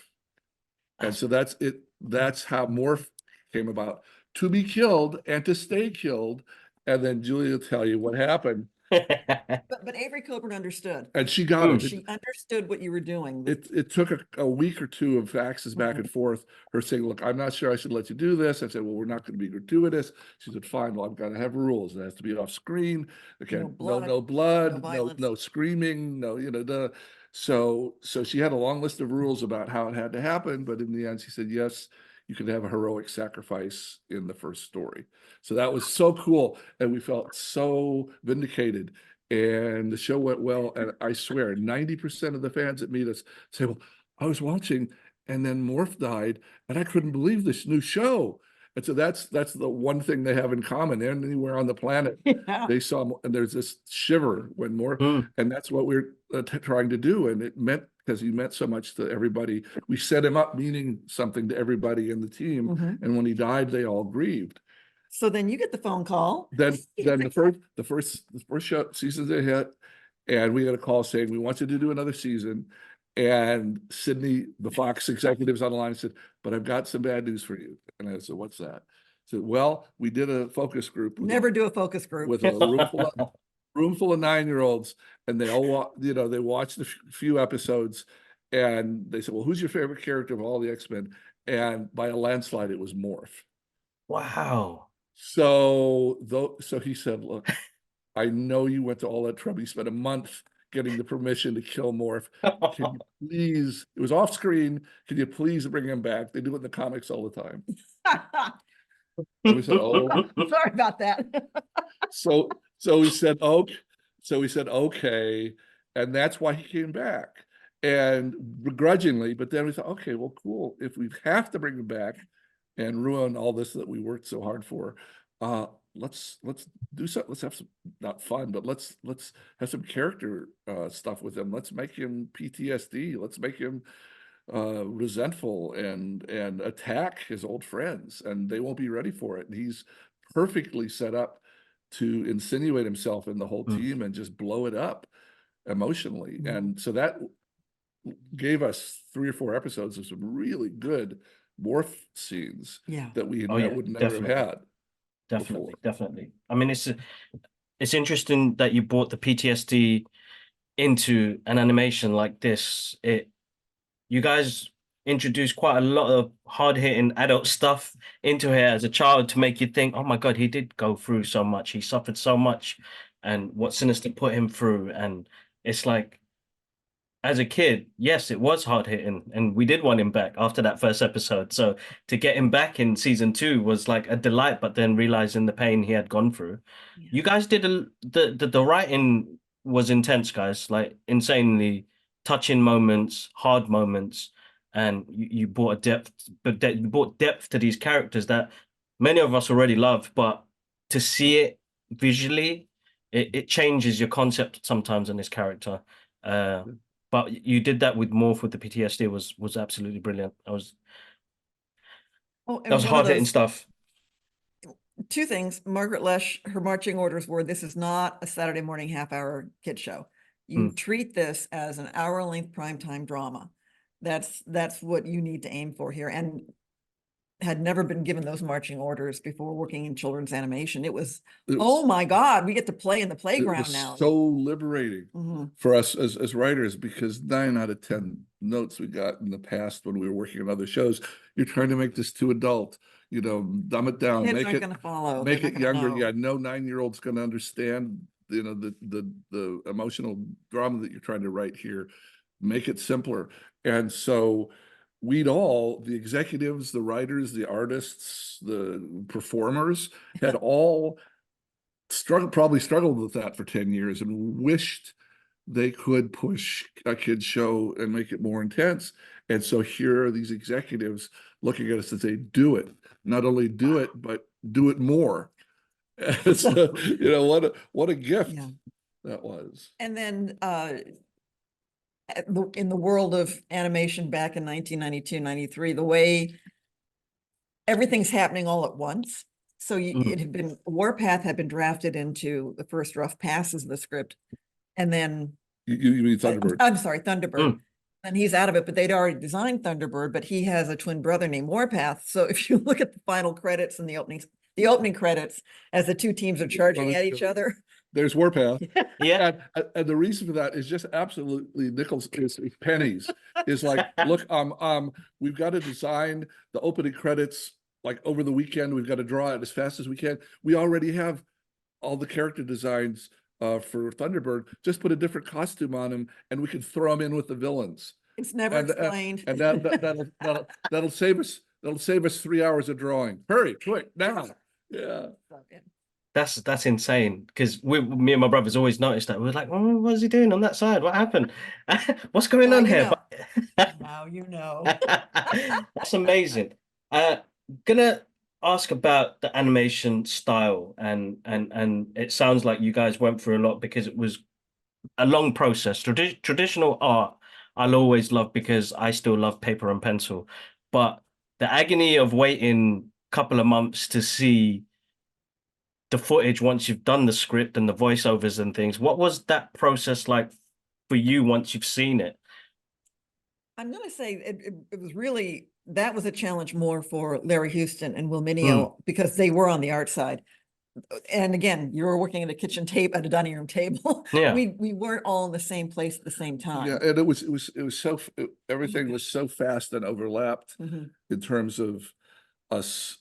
and so that's it. That's how Morph came about. To be killed and to stay killed. And then Julia will tell you what happened. But Avery Coburn understood. And she got it. She understood what you were doing. It took a week or two of faxes back Mhm. and forth, her saying, look, I'm not sure I should let you do this. I said, well, we're not going to be gratuitous. She said, fine, well, I've got to have rules. It has to be off screen. Okay, No no blood, blood, no no violence. screaming, no, so she had a long list of rules about how it had to happen, but in the end, she said, yes, you could have a heroic sacrifice in the first story. So that was so cool, and we felt so vindicated. And the show went well, and I swear 90% of the fans that meet us say, well, I was watching and then Morph died and I couldn't believe this new show. And so that's the one thing they have in common. Anywhere on the planet, Yeah. they saw, and there's this shiver when Morph, Mm. and that's what we're trying to do. And it meant, because he meant so much to everybody, we set him up meaning something to everybody in the team. Mhm. And when he died, they all grieved. So then you get the phone call. Then the first show seasons they hit, and we got a call saying we want you to do another season. And Sydney, the Fox executives on the line, said, "But I've got some bad news for you." And I said, "What's that?" I said, "Well, we did a focus group with Never do a focus group. with a room full of 9-year-olds, and they all they watched a few episodes, and they said, 'Well, who's your favorite character of all the X-Men?' And by a landslide, it was Morph. Wow. So he said, look, I know you went to all that trouble. You spent a month getting the permission to kill Morph. Can you please, it was off screen. Can you please bring him back? They do it in the comics all the time. And we said, oh, Sorry about that. so we said, okay. And that's why he came back. And begrudgingly, but then we thought, okay, well, cool. If we have to bring him back and ruin all this that we worked so hard for, let's do something. Let's have some, not fun, but let's have some character stuff with him. Let's make him PTSD. Let's make him resentful and attack his old friends, and they won't be ready for it. And he's perfectly set up to insinuate himself in the whole team and just blow it up emotionally. And so that gave us 3 or 4 episodes of some really good Morph scenes that we would never have had. Definitely, before. definitely. I mean, it's interesting that you brought the PTSD into an animation like this. You guys introduced quite a lot of hard-hitting adult stuff into here as a child to make you think, oh my God, he did go through so much. He suffered so much, and what Sinister put him through. And it's like, as a kid, yes, it was hard hitting, and we did want him back after that first episode. So to get him back in season 2 was like a delight, but then realizing the pain he had gone through. You guys did the writing was intense, guys, like insanely touching moments, hard moments, and you brought a depth, but you brought depth to these characters that many of us already loved, but to see it visually, it changes your concept sometimes on this character. But you did that with Morph with the PTSD was absolutely brilliant. That was hard hitting stuff. 2 things. Margaret Lesh, her marching orders were, this is not a Saturday morning half-hour kid show. You treat this as an hour-length primetime drama. That's what you need to aim for here. And had never been given those marching orders before working in children's animation. It was oh my God, we get to play in the playground now. So liberating for us as writers, because 9 out of 10 notes we got in the past when we were working on other shows, you're trying to make this too adult, dumb it down, Kids aren't gonna follow. make it younger. Know. Yeah, no 9-year-old's going to understand, the emotional drama that you're trying to write here. Make it simpler. And so the executives, the writers, the artists, the performers had all probably struggled with that for 10 years and wished they could push a kid's show and make it more intense. And so here are these executives looking at us and say, do it. Not only do it, but do it more. So, what a gift that was. And then in the world of animation back in 1992, 93, the way everything's happening all at once. So it had been, Warpath had been drafted into the first rough passes of the script. And then you mean Thunderbird? I'm sorry, Thunderbird. And he's out of it, but they'd already designed Thunderbird, but he has a twin brother named Warpath. So if you look at the final credits and the opening credits as the 2 teams are charging at each other, There's Warpath. Yeah. And the reason for that is just absolutely nickels is pennies. Is like, look, we've got to design the opening credits like over the weekend. We've got to draw it as fast as we can. We already have all the character designs for Thunderbird. Just put a different costume on him, and we can throw him in with the villains. It's never explained. And that'll save us. That'll save us 3 hours of drawing. Hurry, quick, now. Yeah. That's insane because me and my brothers always noticed that. We're like, oh, what is he doing on that side? What happened? What's going Now on you here? know. Now you know. That's amazing. Gonna ask about the animation style and it sounds like you guys went through a lot because it was a long process. Traditional art I'll always love because I still love paper and pencil, but the agony of waiting a couple of months to see the footage once you've done the script and the voiceovers and things, what was that process like for you once you've seen it? I'm going to say it was really, that was a challenge more for Larry Houston and Will Mineo because they were on the art side. And again, you were working at a dining room table. Yeah. We weren't all in the same place at the same time. Yeah, and it was so everything was so fast and overlapped Mhm. in terms of us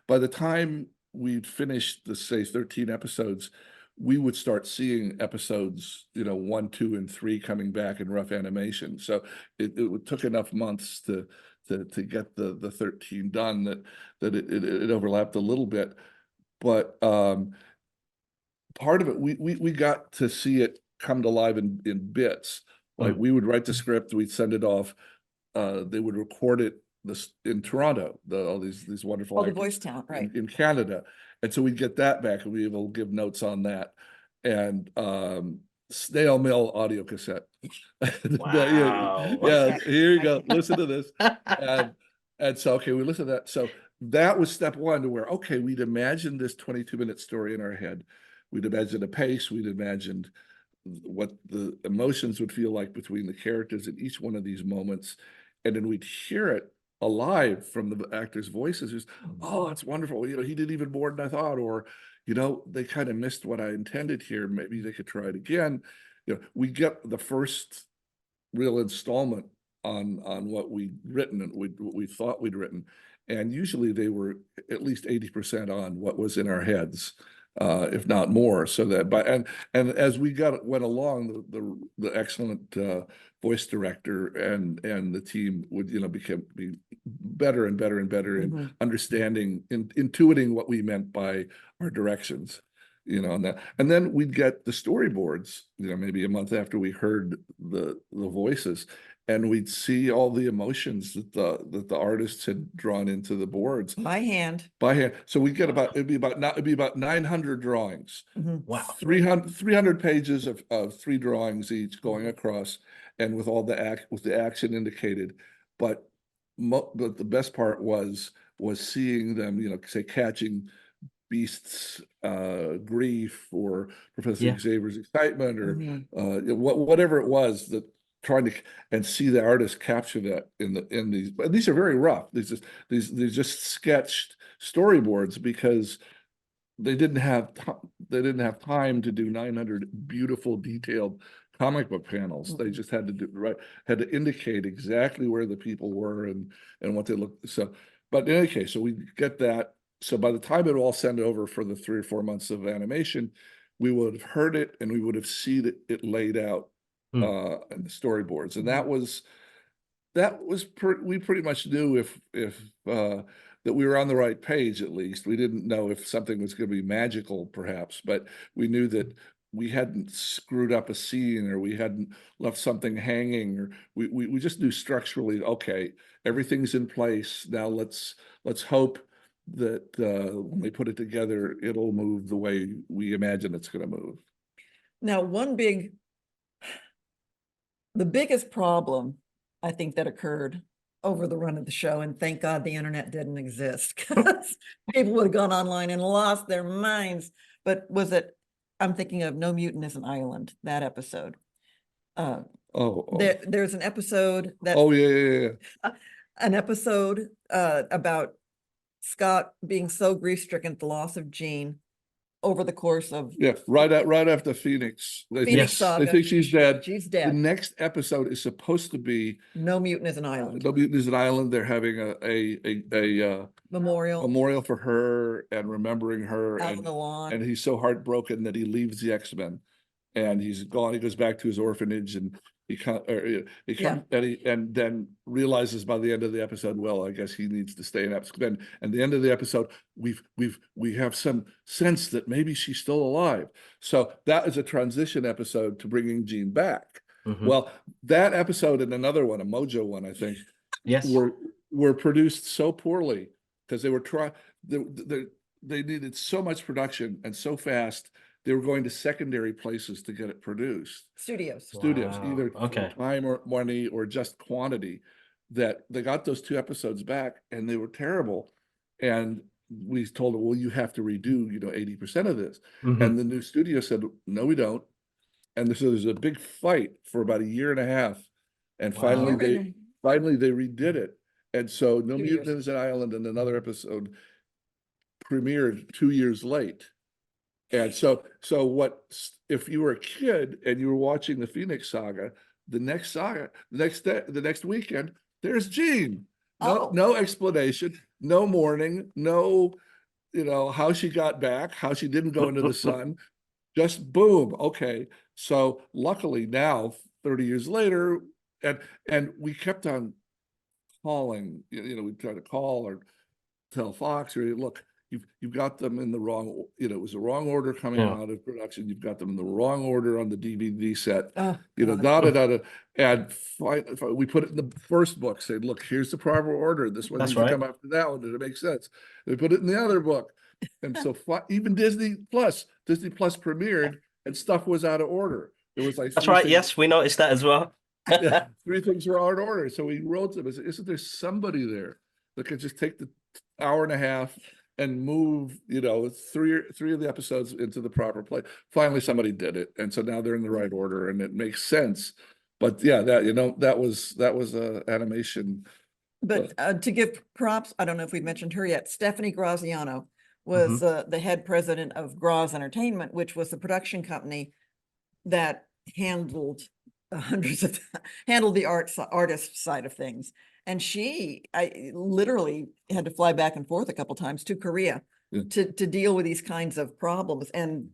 by the time we'd finished the say 13 episodes, we would start seeing episodes 1, 2, and 3 coming back in rough animation. So it took enough months to get the 13 done that it overlapped a little bit. But part of it, we got to see it come to life in bits. Like we would write the script, we'd send it off. They would record it in Toronto, all these wonderful The actors voice talent, right? in Canada, and so we'd get that back and we'd be able to give notes on that. And snail mail audio cassette. Wow. Yeah, here you go. Listen to this. And so, okay, we listened to that. So that was step one to where, okay, we'd imagined this 22-minute story in our head. We'd imagined a pace. We'd imagined what the emotions would feel like between the characters in each one of these moments. And then we'd hear it alive from the actors' voices. Just, oh, it's wonderful. He did even more than I thought. Or, they kind of missed what I intended here. Maybe they could try it again. We get the first real installment on what we'd written and what we thought we'd written. And usually they were at least 80% on what was in our heads, if not more. So that and as we went along, the excellent voice director and the team would be better and better and better in understanding intuiting what we meant by our directions. And then we'd get the storyboards, maybe a month after we heard the voices, and we'd see all the emotions that the artists had drawn into the boards By hand. So we get it'd be about 900 drawings. Wow. 300 pages of 3 drawings each going across, and with all the action indicated. But the best part was seeing them, say catching Beast's grief or Professor Xavier's excitement or whatever it was, that trying to and see the artist capture that in these. But these are very rough. These just sketched storyboards because they didn't have time to do 900 beautiful detailed comic book panels. They just had to indicate exactly where the people were and what they looked. So, but in any case, so we get that. So by the time it all sent over for the 3 or 4 months of animation, we would have heard it and we would have seen it laid out in the storyboards. And we pretty much knew if that we were on the right page. At least we didn't know if something was going to be magical, perhaps, but we knew that we hadn't screwed up a scene or we hadn't left something hanging, or we just knew structurally, okay, everything's in place. Now let's hope that when we put it together, it'll move the way we imagine it's going to move. Now, the biggest problem I think that occurred over the run of the show, and thank God the internet didn't exist, because people would have gone online and lost their minds. But I'm thinking of No Mutant is an Island, that episode. There's an episode that an episode about Scott being so grief-stricken at the loss of Jean over the course of Yeah, right after Phoenix. They think, Phoenix Yes. Saga. they think she's dead. She's The dead. next episode is supposed to be No Mutant is an Island. No Mutant is an Island. They're having a memorial for her and remembering her, Out on the lawn. and he's so heartbroken that he leaves the X-Men, and he's gone. He goes back to his orphanage, and he comes, and then realizes by the end of the episode, well, I guess he needs to stay in X-Men. And the end of the episode, we have some sense that maybe she's still alive. So that is a transition episode to bringing Jean back. Mhm. Well, that episode and another one, a Mojo one, I think, Yes. were produced so poorly because they were they needed so much production and so fast. They were going to secondary places to get it produced. Studios. Wow. Either Okay. time or money or just quantity, that they got those 2 episodes back and they were terrible. And we told them, well, you have to redo, 80% of this. Mhm. And the new studio said, no, we don't. And so there's a big fight for about a year and a half. And Wow. finally they redid it. And so No 2 Mutant years. is an Island and another episode premiered 2 years late. And so if you were a kid and you were watching the Phoenix Saga, the next weekend, there's Jean. No explanation, no mourning, no, how she got back, how she didn't go into the sun, just boom. Okay. So luckily now, 30 years later, and we kept on calling, we tried to call or tell Fox, or look, you've got them in the wrong, it was the wrong order coming out of production. You've got them in the wrong order on the DVD set, and we put it in the first book, saying, look, here's the proper order. This one needs to come after that one. Did it make sense? We put it in the other book. And so even Disney Plus premiered and stuff was out of order. There was like That's right. Yes, we noticed that as well. 3 things were out of order. So we wrote them. I said, isn't there somebody there that could just take the hour and a half and move, 3 of the episodes into the proper place? Finally, somebody did it, and so now they're in the right order, and it makes sense. But yeah, that was animation. But to give props, I don't know if we've mentioned her yet. Stephanie Graziano was the head president of Graz Entertainment, which was the production company that handled handled the artist side of things. And I literally had to fly back and forth a couple times to Korea to deal with these kinds of problems and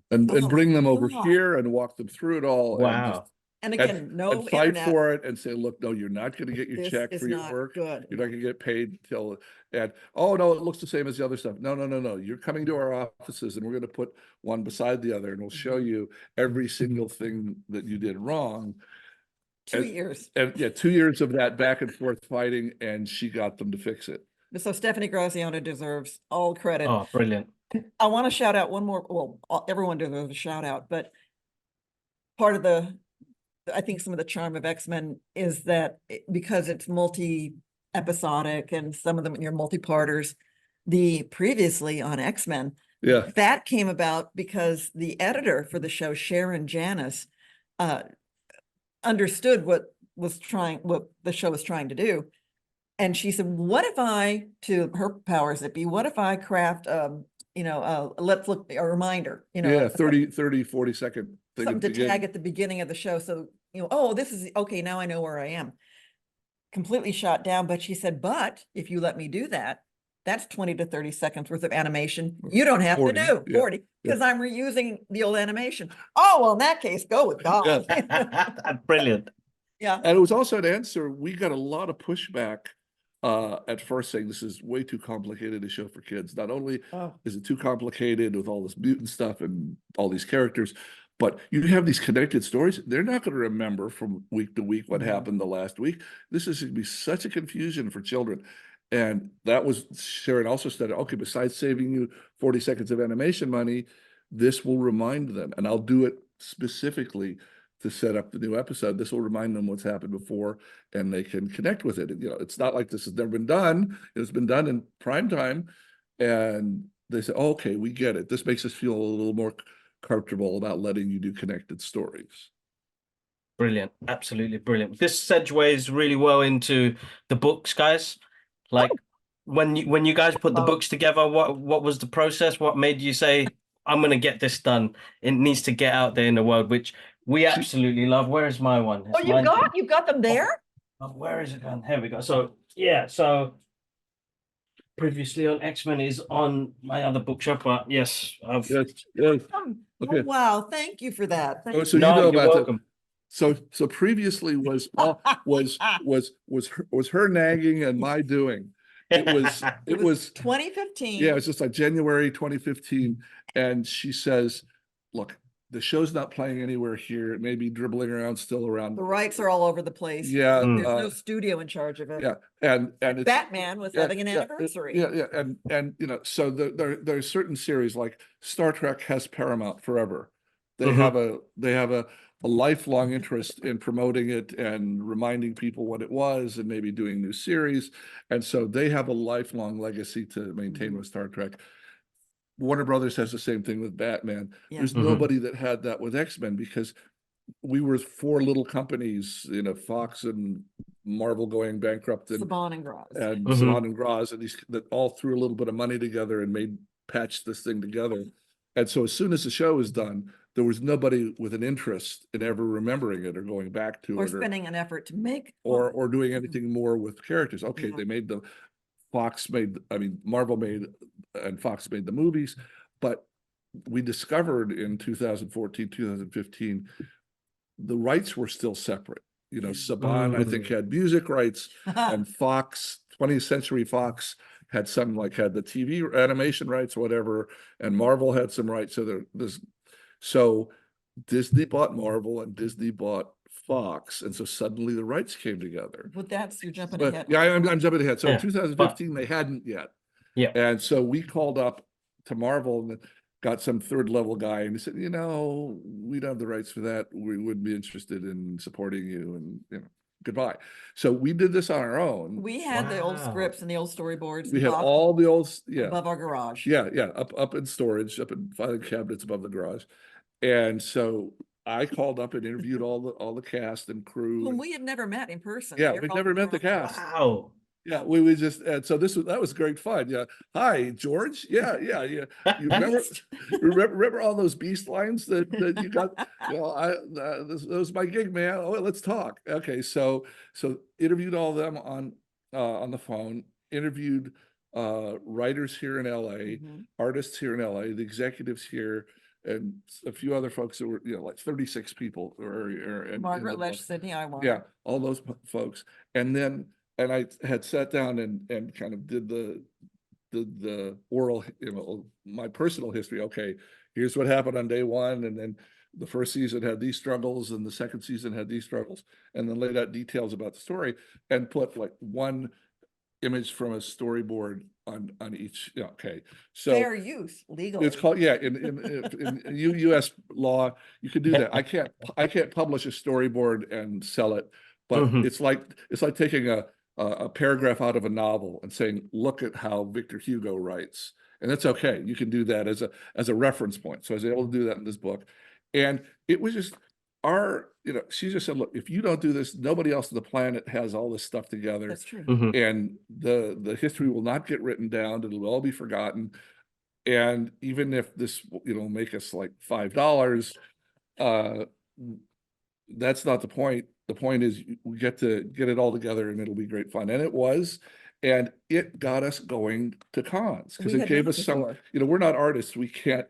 bring them over here and walk them through it all. Wow. And again, no fight internet. for it and say, look, no, you're not going to get your This check is for your not work. good. You're not going to get paid till, and oh no, it looks the same as the other stuff. No. You're coming to our offices and we're going to put one beside the other and we'll show you every single thing that you did wrong. 2 years. And yeah, 2 years of that back and forth fighting, and she got them to fix it. So Stephanie Graziano deserves all credit. Oh, brilliant. I want to shout out one more. Well, everyone deserves a shout out, but part of I think some of the charm of X-Men is that because it's multi-episodic and some of them are multi-parters, the previously on X-Men, that came about because the editor for the show, Sharon Janis, understood what the show was trying to do. And she said, what if I, to her powers that be, what if I craft, let's look, a reminder, 30, 40 second thing. Something to tag at the beginning of the show. So, oh, this is, okay, now I know where I am. Completely shot down. But she said, but if you let me do that, that's 20 to 30 seconds worth of animation. You don't have 40, to do 40 because I'm reusing the old animation. Oh, well, in that case, go with God. Brilliant. Yeah. And it was also an answer. We got a lot of pushback at first saying this is way too complicated a show for kids. Not only is it too complicated with all this mutant stuff and all these characters, but you have these connected stories. They're not going to remember from week to week what happened the last week. This is going to be such a confusion for children. And that was, Sharon also said, okay, besides saving you 40 seconds of animation money, this will remind them. And I'll do it specifically to set up the new episode. This will remind them what's happened before and they can connect with it. And, it's not like this has never been done. It's been done in prime time. And they say, oh, okay, we get it. This makes us feel a little more comfortable about letting you do connected stories. Brilliant. Absolutely brilliant. This segues really well into the books, guys. Like when you guys put the books together, what was the process? What made you say, I'm gonna get this done. It needs to get out there in the world, which we She- absolutely love. Where is my one? Oh, It's mine. you've got them there? Oh, where is it gone? Here we go. So yeah, so previously on X-Men is on my other bookshelf, but yes, I've Yes, yes. Oh, Okay. wow, thank you for that. Oh, Thank so you. you no, know you're about the, welcome. so previously was her nagging and my doing. It was, It it was was, 2015. yeah, it was just like January 2015. And she says, look, the show's not playing anywhere here. It may be dribbling around still around. The rights are all over the place. Yeah. There's no studio in charge of it. Yeah. And it's Batman was having an anniversary. Yeah. And you know, so there's certain series like Star Trek has Paramount forever. They have a lifelong interest in promoting it and reminding people what it was and maybe doing new series. And so they have a lifelong legacy to maintain with Star Trek. Warner Brothers has the same thing with Batman. Yeah. There's nobody that had that with X-Men because we were four little companies, you know, Fox and Marvel going bankrupt and Saban and Graz. Saban and Graz, and these that all threw a little bit of money together and patched this thing together. And so as soon as the show was done, there was nobody with an interest in ever remembering it or going back to Or it spending an effort to make. or doing anything more with characters. Okay, Yeah. they made Marvel made and Fox made the movies, but we discovered in 2014, 2015, the rights were still separate. You know, Saban, I think, had music rights, and Fox, 20th Century Fox, had the TV animation rights, whatever, and Marvel had some rights. So Disney bought Marvel and Disney bought Fox, and so suddenly the rights came together. But you're jumping But ahead. yeah, I'm jumping ahead. So in Yeah, 2015, they hadn't yet. Yeah. And so we called up to Marvel and got some third level guy and he said, you know, we don't have the rights for that. We wouldn't be interested in supporting you and, you know, goodbye. So we did this on our own. We had the old Wow. scripts and the old storyboards. We had all the old, yeah, above our garage. yeah, up in storage, up in filing cabinets above the garage. And so I called up and interviewed all the cast and crew. Whom we had never met in person. Yeah, They're we'd all never met the from- cast. Wow. Yeah, we just, and so that was great fun. Yeah. Hi, George. Yeah. You remember all those Beast lines that you got? Well, that was my gig, man. Oh, let's talk. Okay. So interviewed all of them on the phone, interviewed writers here in LA, artists here in LA, the executives here, and a few other folks that were, you know, like 36 people Margaret Lesh, Sydney, I want. yeah, all those folks. And I had sat down and kind of did the oral, you know, my personal history. Okay, here's what happened on day one. And then the first season had these struggles and the second season had these struggles, and then laid out details about the story and put like one image from a storyboard on each. Yeah, okay. So Fair use legally. it's called, yeah, in US law, you can do that. I can't publish a storyboard and sell it, but it's like taking a paragraph out of a novel and saying, look at how Victor Hugo writes. And that's okay. You can do that as a reference point. So I was able to do that in this book. And it was just you know, she just said, look, if you don't do this, nobody else on the planet has all this stuff together. That's true. And the history will not get written down. It'll all be forgotten. And even if this, you know, make us like $5, that's not the point. The point is we get to get it all together and it'll be great fun. And it was, and it got us going to cons because it gave us some, you know, we're not artists. We can't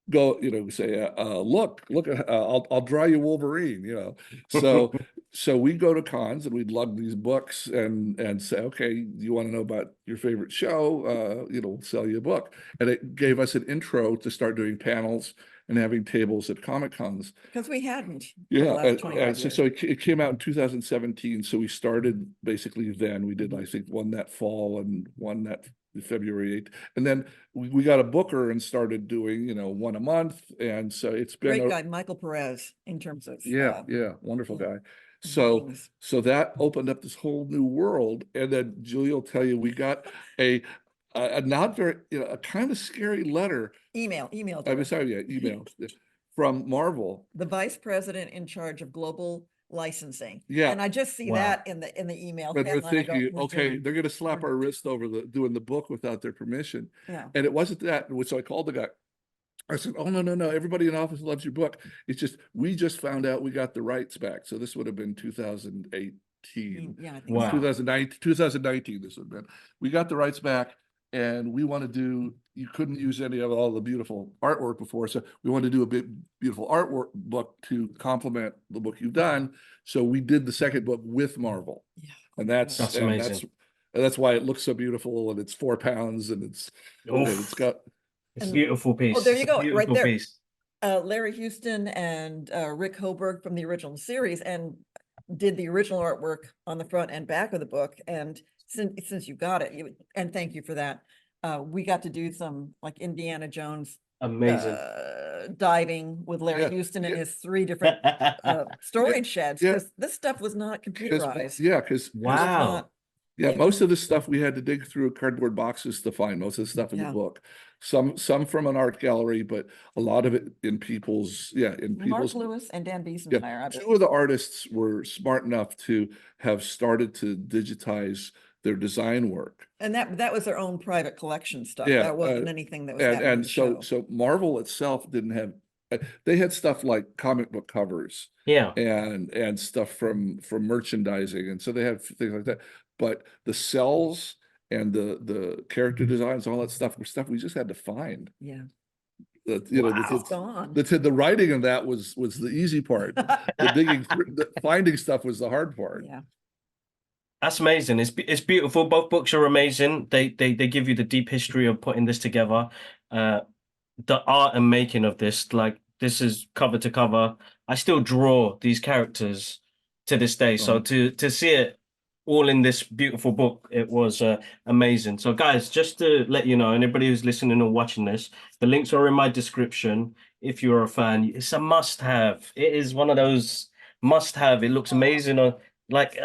go, you know, say, look at, I'll draw you Wolverine, you know. So we go to cons and we'd lug these books and say, okay, you want to know about your favorite show? You know, we'll sell you a book. And it gave us an intro to start doing panels and having tables at Comic Cons. Because we hadn't. Yeah, so it came out in 2017. So we started basically then. We did, I think, one that fall and one that February 8th. And then we got a booker and started doing, you know, one a month. And so it's been great guy, Michael Perez, in terms of yeah, wonderful guy. So that opened up this whole new world. And then Julia will tell you, we got a not very, you know, a kind of scary letter. Email. I'm sorry, yeah, email from Marvel. The vice president in charge of global licensing. Yeah. And I just see that in the email. But they're thinking, okay, doing. they're going to slap our wrist over doing the book without their permission. Yeah. And it wasn't that, so I called the guy. I said, oh, no, no, no. Everybody in office loves your book. It's just, we just found out we got the rights back. So this would have been 2018. Yeah, I think Wow. so. 2019, this would have been. We got the rights back and we want to do, you couldn't use any of all the beautiful artwork before. So we wanted to do a beautiful artwork book to complement the book you've done. So we did the second book with Marvel. Yeah. And that's amazing. that's why it looks so beautiful, and it's 4 pounds, and it's got It's a And- beautiful piece. Oh, there It's you a go, right beautiful there. piece. Larry Houston and Rick Hoberg from the original series and did the original artwork on the front and back of the book. And since you got it, and thank you for that. We got to do some like Indiana Jones Amazing. diving with Larry Yeah, Houston and yeah. his 3 different storage sheds, yeah. because this stuff was not computerized. because Wow. yeah, you most know? of the stuff we had to dig through cardboard boxes to find most of the stuff in the Yeah. book. Some from an art gallery, but a lot of it in people's Mark Lewis and Dan Beeson Yeah, and I are 2 of the artists were smart enough to have started to digitize their design work. and that was their own private collection stuff. Yeah, That wasn't anything that was happening in and the show. so Marvel itself didn't have, they had stuff like comic book covers Yeah. and stuff from merchandising, and so they have things like that. But the cells and the character designs, all that stuff were stuff we just had to find. Yeah. The It's gone. the writing of that was the easy part. The digging, the finding stuff was the hard part. Yeah. That's amazing. It's beautiful. Both books are amazing. They give you the deep history of putting this together. The art and making of this, like this is cover to cover. I still draw these characters to this day. So to see it all in this beautiful book, it was amazing. So guys, just to let you know, anybody who's listening or watching this, the links are in my description. If you're a fan, it's a must have. It is one of those must have. It looks amazing on like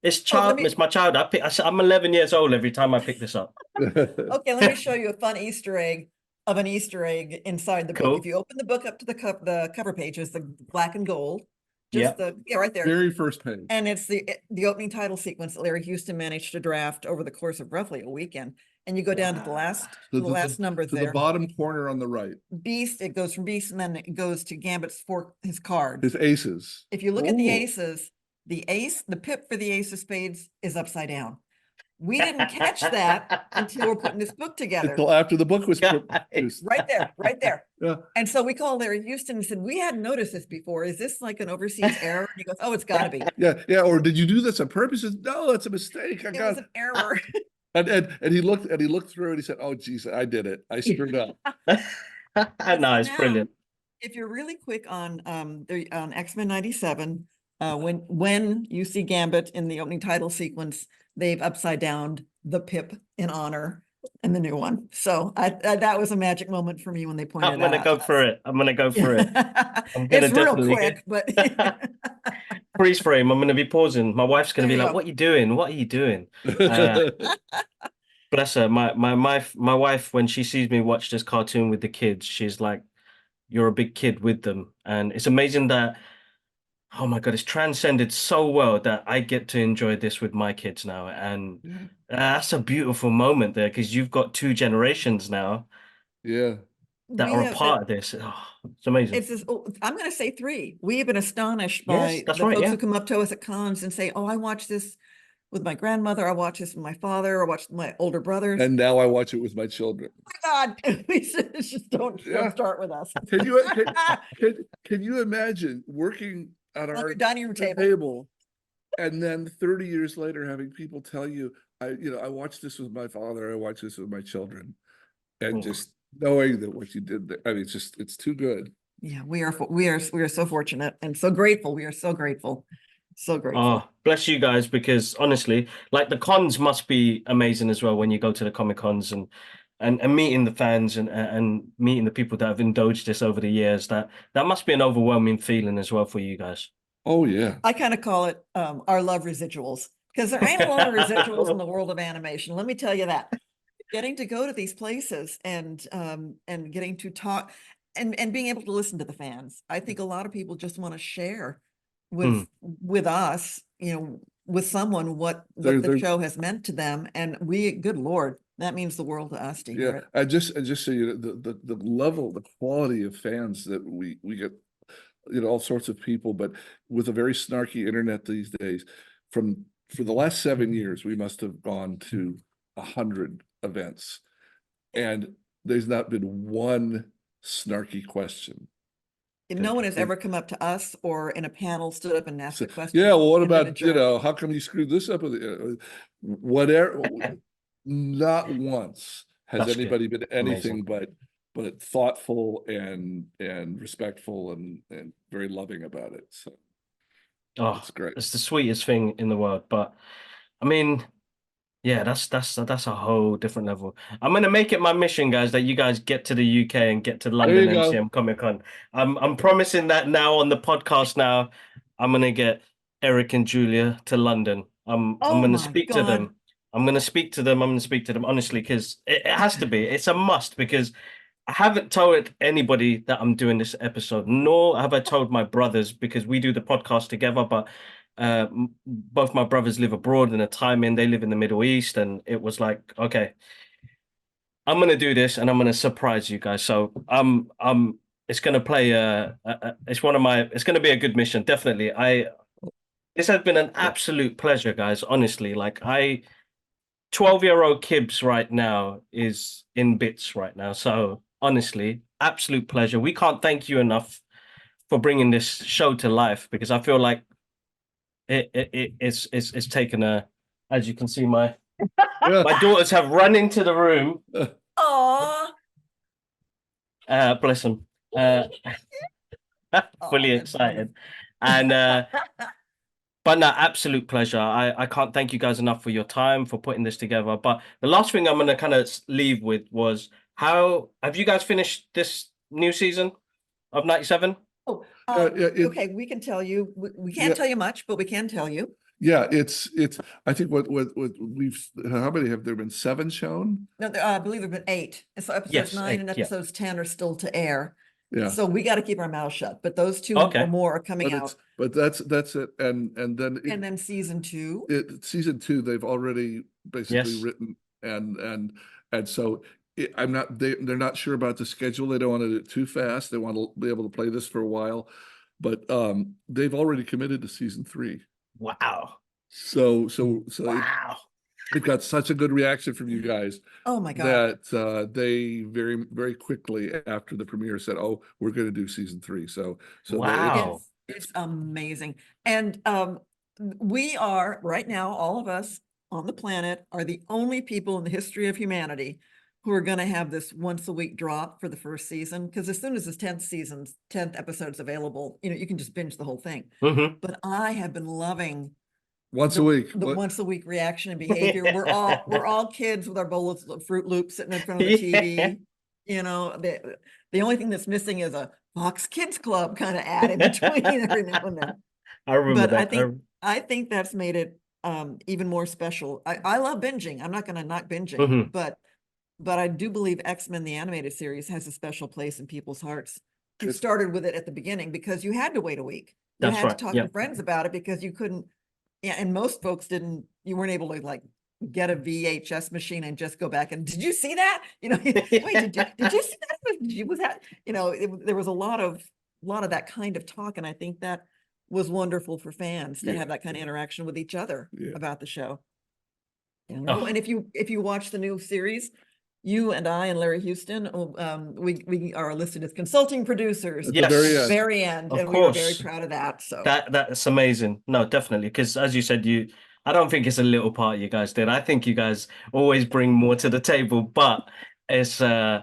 it's my child. I'm 11 years old every time I pick this up. Okay, let me show you a fun Easter egg of an Easter egg inside the book. Cool. If you open the book up to the cover pages, the black and gold, Yeah. right there. Very first page. And it's the opening title sequence that Larry Houston managed to draft over the course of roughly a weekend. And you go down to the last number To there. the bottom corner on the right, Beast, it goes from Beast and then it goes to Gambit's his card. his aces. If you look at the Ooh. aces, the pip for the ace of spades is upside down. We didn't catch that until we're putting this book together. Until after the book was Guys. produced. Right there. Yeah. And so we called Larry Houston and said, we hadn't noticed this before. Is this like an overseas error? And he goes, oh, it's gotta be. Yeah. Or did you do this on purpose? He says, no, that's a mistake. It was an error. And he looked through and he said, oh, geez, I did it. I screwed up. Nice, Now, brilliant. If you're really quick on X-Men 97, when you see Gambit in the opening title sequence, they've upside down the pip in honor in the new one. So that was a magic moment for me when they pointed I'm that gonna out go to for us. it. I'm gonna go for it. I'm gonna It's real definitely quick, but freeze frame. I'm gonna be pausing. My wife's gonna There be you like, go. "What are you doing? What are you doing?" Bless her. My wife, when she sees me watch this cartoon with the kids, she's like, "You're a big kid with them," and it's amazing that. Oh my God, it's transcended so well that I get to enjoy this with my kids now. And that's a beautiful moment there because you've got 2 generations now Yeah. that are a part of this. Oh, it's amazing. I'm going to say 3. We have been astonished Yes, by that's the right, folks yeah. who come up to us at cons and say, oh, I watched this with my grandmother. I watched this with my father. I watched my older brothers. And now I watch it with my children. Oh my God, we just don't start with us. Can you imagine working at On our your dining room table. and then 30 years later having people tell you, I watched this with my father, I watched this with my children, and just knowing that what you did there, I mean, it's too good. Yeah, we are so fortunate and so grateful. We are so grateful. So grateful. Oh, bless you guys, because honestly, like the cons must be amazing as well when you go to the Comic Cons and meeting the fans and meeting the people that have indulged this over the years. That must be an overwhelming feeling as well for you guys. Oh yeah. I kind of call it our love residuals, because there ain't a lot of residuals in the world of animation. Let me tell you that. Getting to go to these places and getting to talk and being able to listen to the fans. I think a lot of people just want to share with us, with someone what the show has meant to them. And we, good Lord, That means the world to us to Yeah, hear it. and just so you know, the level, the quality of fans that we get, all sorts of people, but with a very snarky internet these days. For the last 7 years, we must have gone to 100 events, and there's not been one snarky question. And no one has ever come up to us or in a panel stood up and asked a question. Yeah, well, what and been a about, jerk. how come you screwed this up with whatever? Not once has That's good. anybody been anything Amazing. but thoughtful and respectful and very loving about it. So Oh, it's great. it's the sweetest thing in the world. But I mean, yeah, that's a whole different level. I'm gonna make it my mission, guys, that you guys get to the UK and get to There London you go. MCM Comic Con. I'm promising that now on the podcast now. I'm gonna get Eric and Julia to London. I'm Oh gonna my speak to God. them. I'm gonna speak to them. I'm gonna speak to them honestly, because it has to be. It's a must because I haven't told anybody that I'm doing this episode, nor have I told my brothers because we do the podcast together. But both my brothers live abroad in a time in, they live in the Middle East, and it was like, okay, I'm gonna do this and I'm gonna surprise you guys. So it's gonna play it's one of my, it's gonna be a good mission, definitely. This has been an absolute pleasure, guys. Honestly, like 12-year-old Kibbs right now is in bits right now. So honestly, absolute pleasure. We can't thank you enough for bringing this show to life because I feel like it's taken a, as you can see, my daughters have run into the room. Aw. Bless them. Fully That's excited. And but no, absolute pleasure. I can't thank you guys enough for your time, for putting this together. But the last thing I'm going to kind of leave with was, how have you guys finished this new season of 97? Oh, Yeah, okay, we can tell you, we can't Yeah. tell you much, but we can tell you. Yeah, it's I think what we've, how many have there been? 7 shown? No, I believe there've been 8. And so episodes Yes, 9 and 8, yeah. episodes 10 are still to air. Yeah. So we got to keep our mouths shut, but those 2 Okay. or more are coming But out. that's it. And then And then season 2. season 2, they've already basically Yes. written and so they're not sure about the schedule. They don't want to do it too fast. They want to be able to play this for a while, but they've already committed to season 3. Wow. So Wow. it got such a good reaction from you guys Oh my God. that they very, very quickly after the premiere said, "Oh, we're going to do season 3." So Wow. It's amazing. And we are right now, all of us on the planet are the only people in the history of humanity who are going to have this once a week drop for the first season. Because as soon as this 10th episode's available, you can just binge the whole thing. Mhm. But I have been loving once a week. the once a week reaction and behavior. We're all kids with our bowls of Fruit Loops sitting in front of the TV. The only thing that's missing is a Fox Kids Club kind of ad in between every now and then. I remember But that. I think that's made it even more special. I love binging. I'm not going to not binging, Mhm. but I do believe X-Men the animated series has a special place in people's hearts. You started with it at the beginning because you had to wait a week. You That's had right. to talk Yeah. to friends about it because you couldn't. Yeah, and most folks you weren't able to like get a VHS machine and just go back and did you see that? Wait, did you see that? Was that, there was a lot of that kind of talk. And I think that was wonderful for fans to have that kind of interaction with each other about the show. And if you watch the new series, you and I and Larry Houston, we are listed as consulting producers. At the very end. Of And course. we are very proud of that. So That's amazing. No, definitely. Because as you said, I don't think it's a little part you guys did. I think you guys always bring more to the table, but it's no,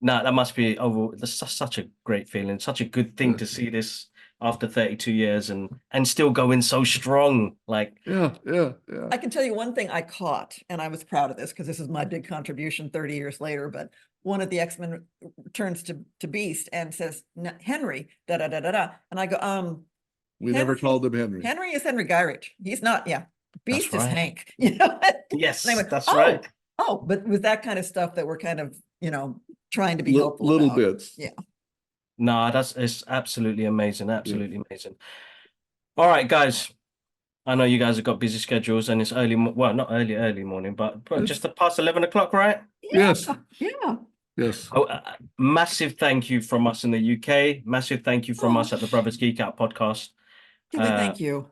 that must be that's such a great feeling, such a good thing to see this after 32 years and still going so strong. Like Yeah. I can tell you one thing I caught, and I was proud of this because this is my big contribution 30 years later, but one of the X-Men turns to Beast and says, Henry, da da da da da. And I go, we never called him Henry. Henry is Henry Gyrich. He's not, Beast is right. Hank. Yes, went, that's right. Oh, but with that kind of stuff that we're kind of, trying to be helpful little about. bits. Yeah. No, it's absolutely amazing. Absolutely amazing. All right, guys. I know you guys have got busy schedules and it's early, well, not early morning, but just It's- past 11 o'clock, right? Yes, Yeah. yes. Oh, massive thank you from us in the UK. Massive thank you from us at the Brothers Geek Out podcast. Thank you.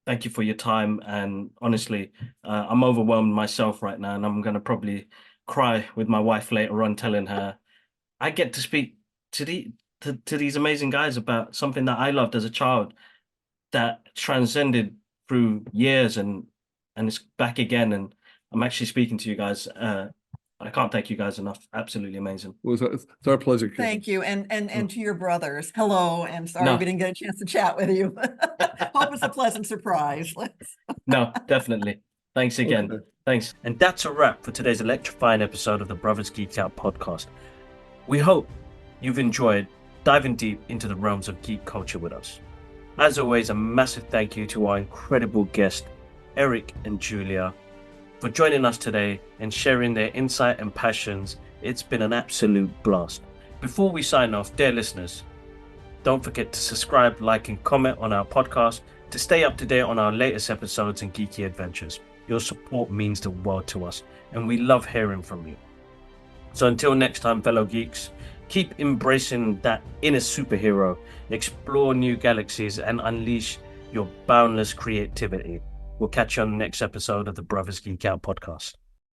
Thank you for your time. And honestly, I'm overwhelmed myself right now, and I'm going to probably cry with my wife later on, telling her I get to speak to to these amazing guys about something that I loved as a child that transcended through years and it's back again. And I'm actually speaking to you guys. I can't thank you guys enough. Absolutely amazing. Well, it's our pleasure. Kid. Thank you. And to your brothers, hello, and sorry No. we didn't get a chance to chat with you. Hope it's a pleasant surprise. No, definitely. Thanks again. Okay. Thanks. And that's a wrap for today's electrifying episode of the Brothers Geek Out podcast. We hope you've enjoyed diving deep into the realms of geek culture with us. As always, a massive thank you to our incredible guests, Eric and Julia, for joining us today and sharing their insight and passions. It's been an absolute blast. Before we sign off, dear listeners, don't forget to subscribe, like, and comment on our podcast to stay up to date on our latest episodes and geeky adventures. Your support means the world to us, and we love hearing from you. So until next time, fellow geeks, keep embracing that inner superhero, explore new galaxies, and unleash your boundless creativity. We'll catch you on the next episode of the Brothers Geek Out podcast.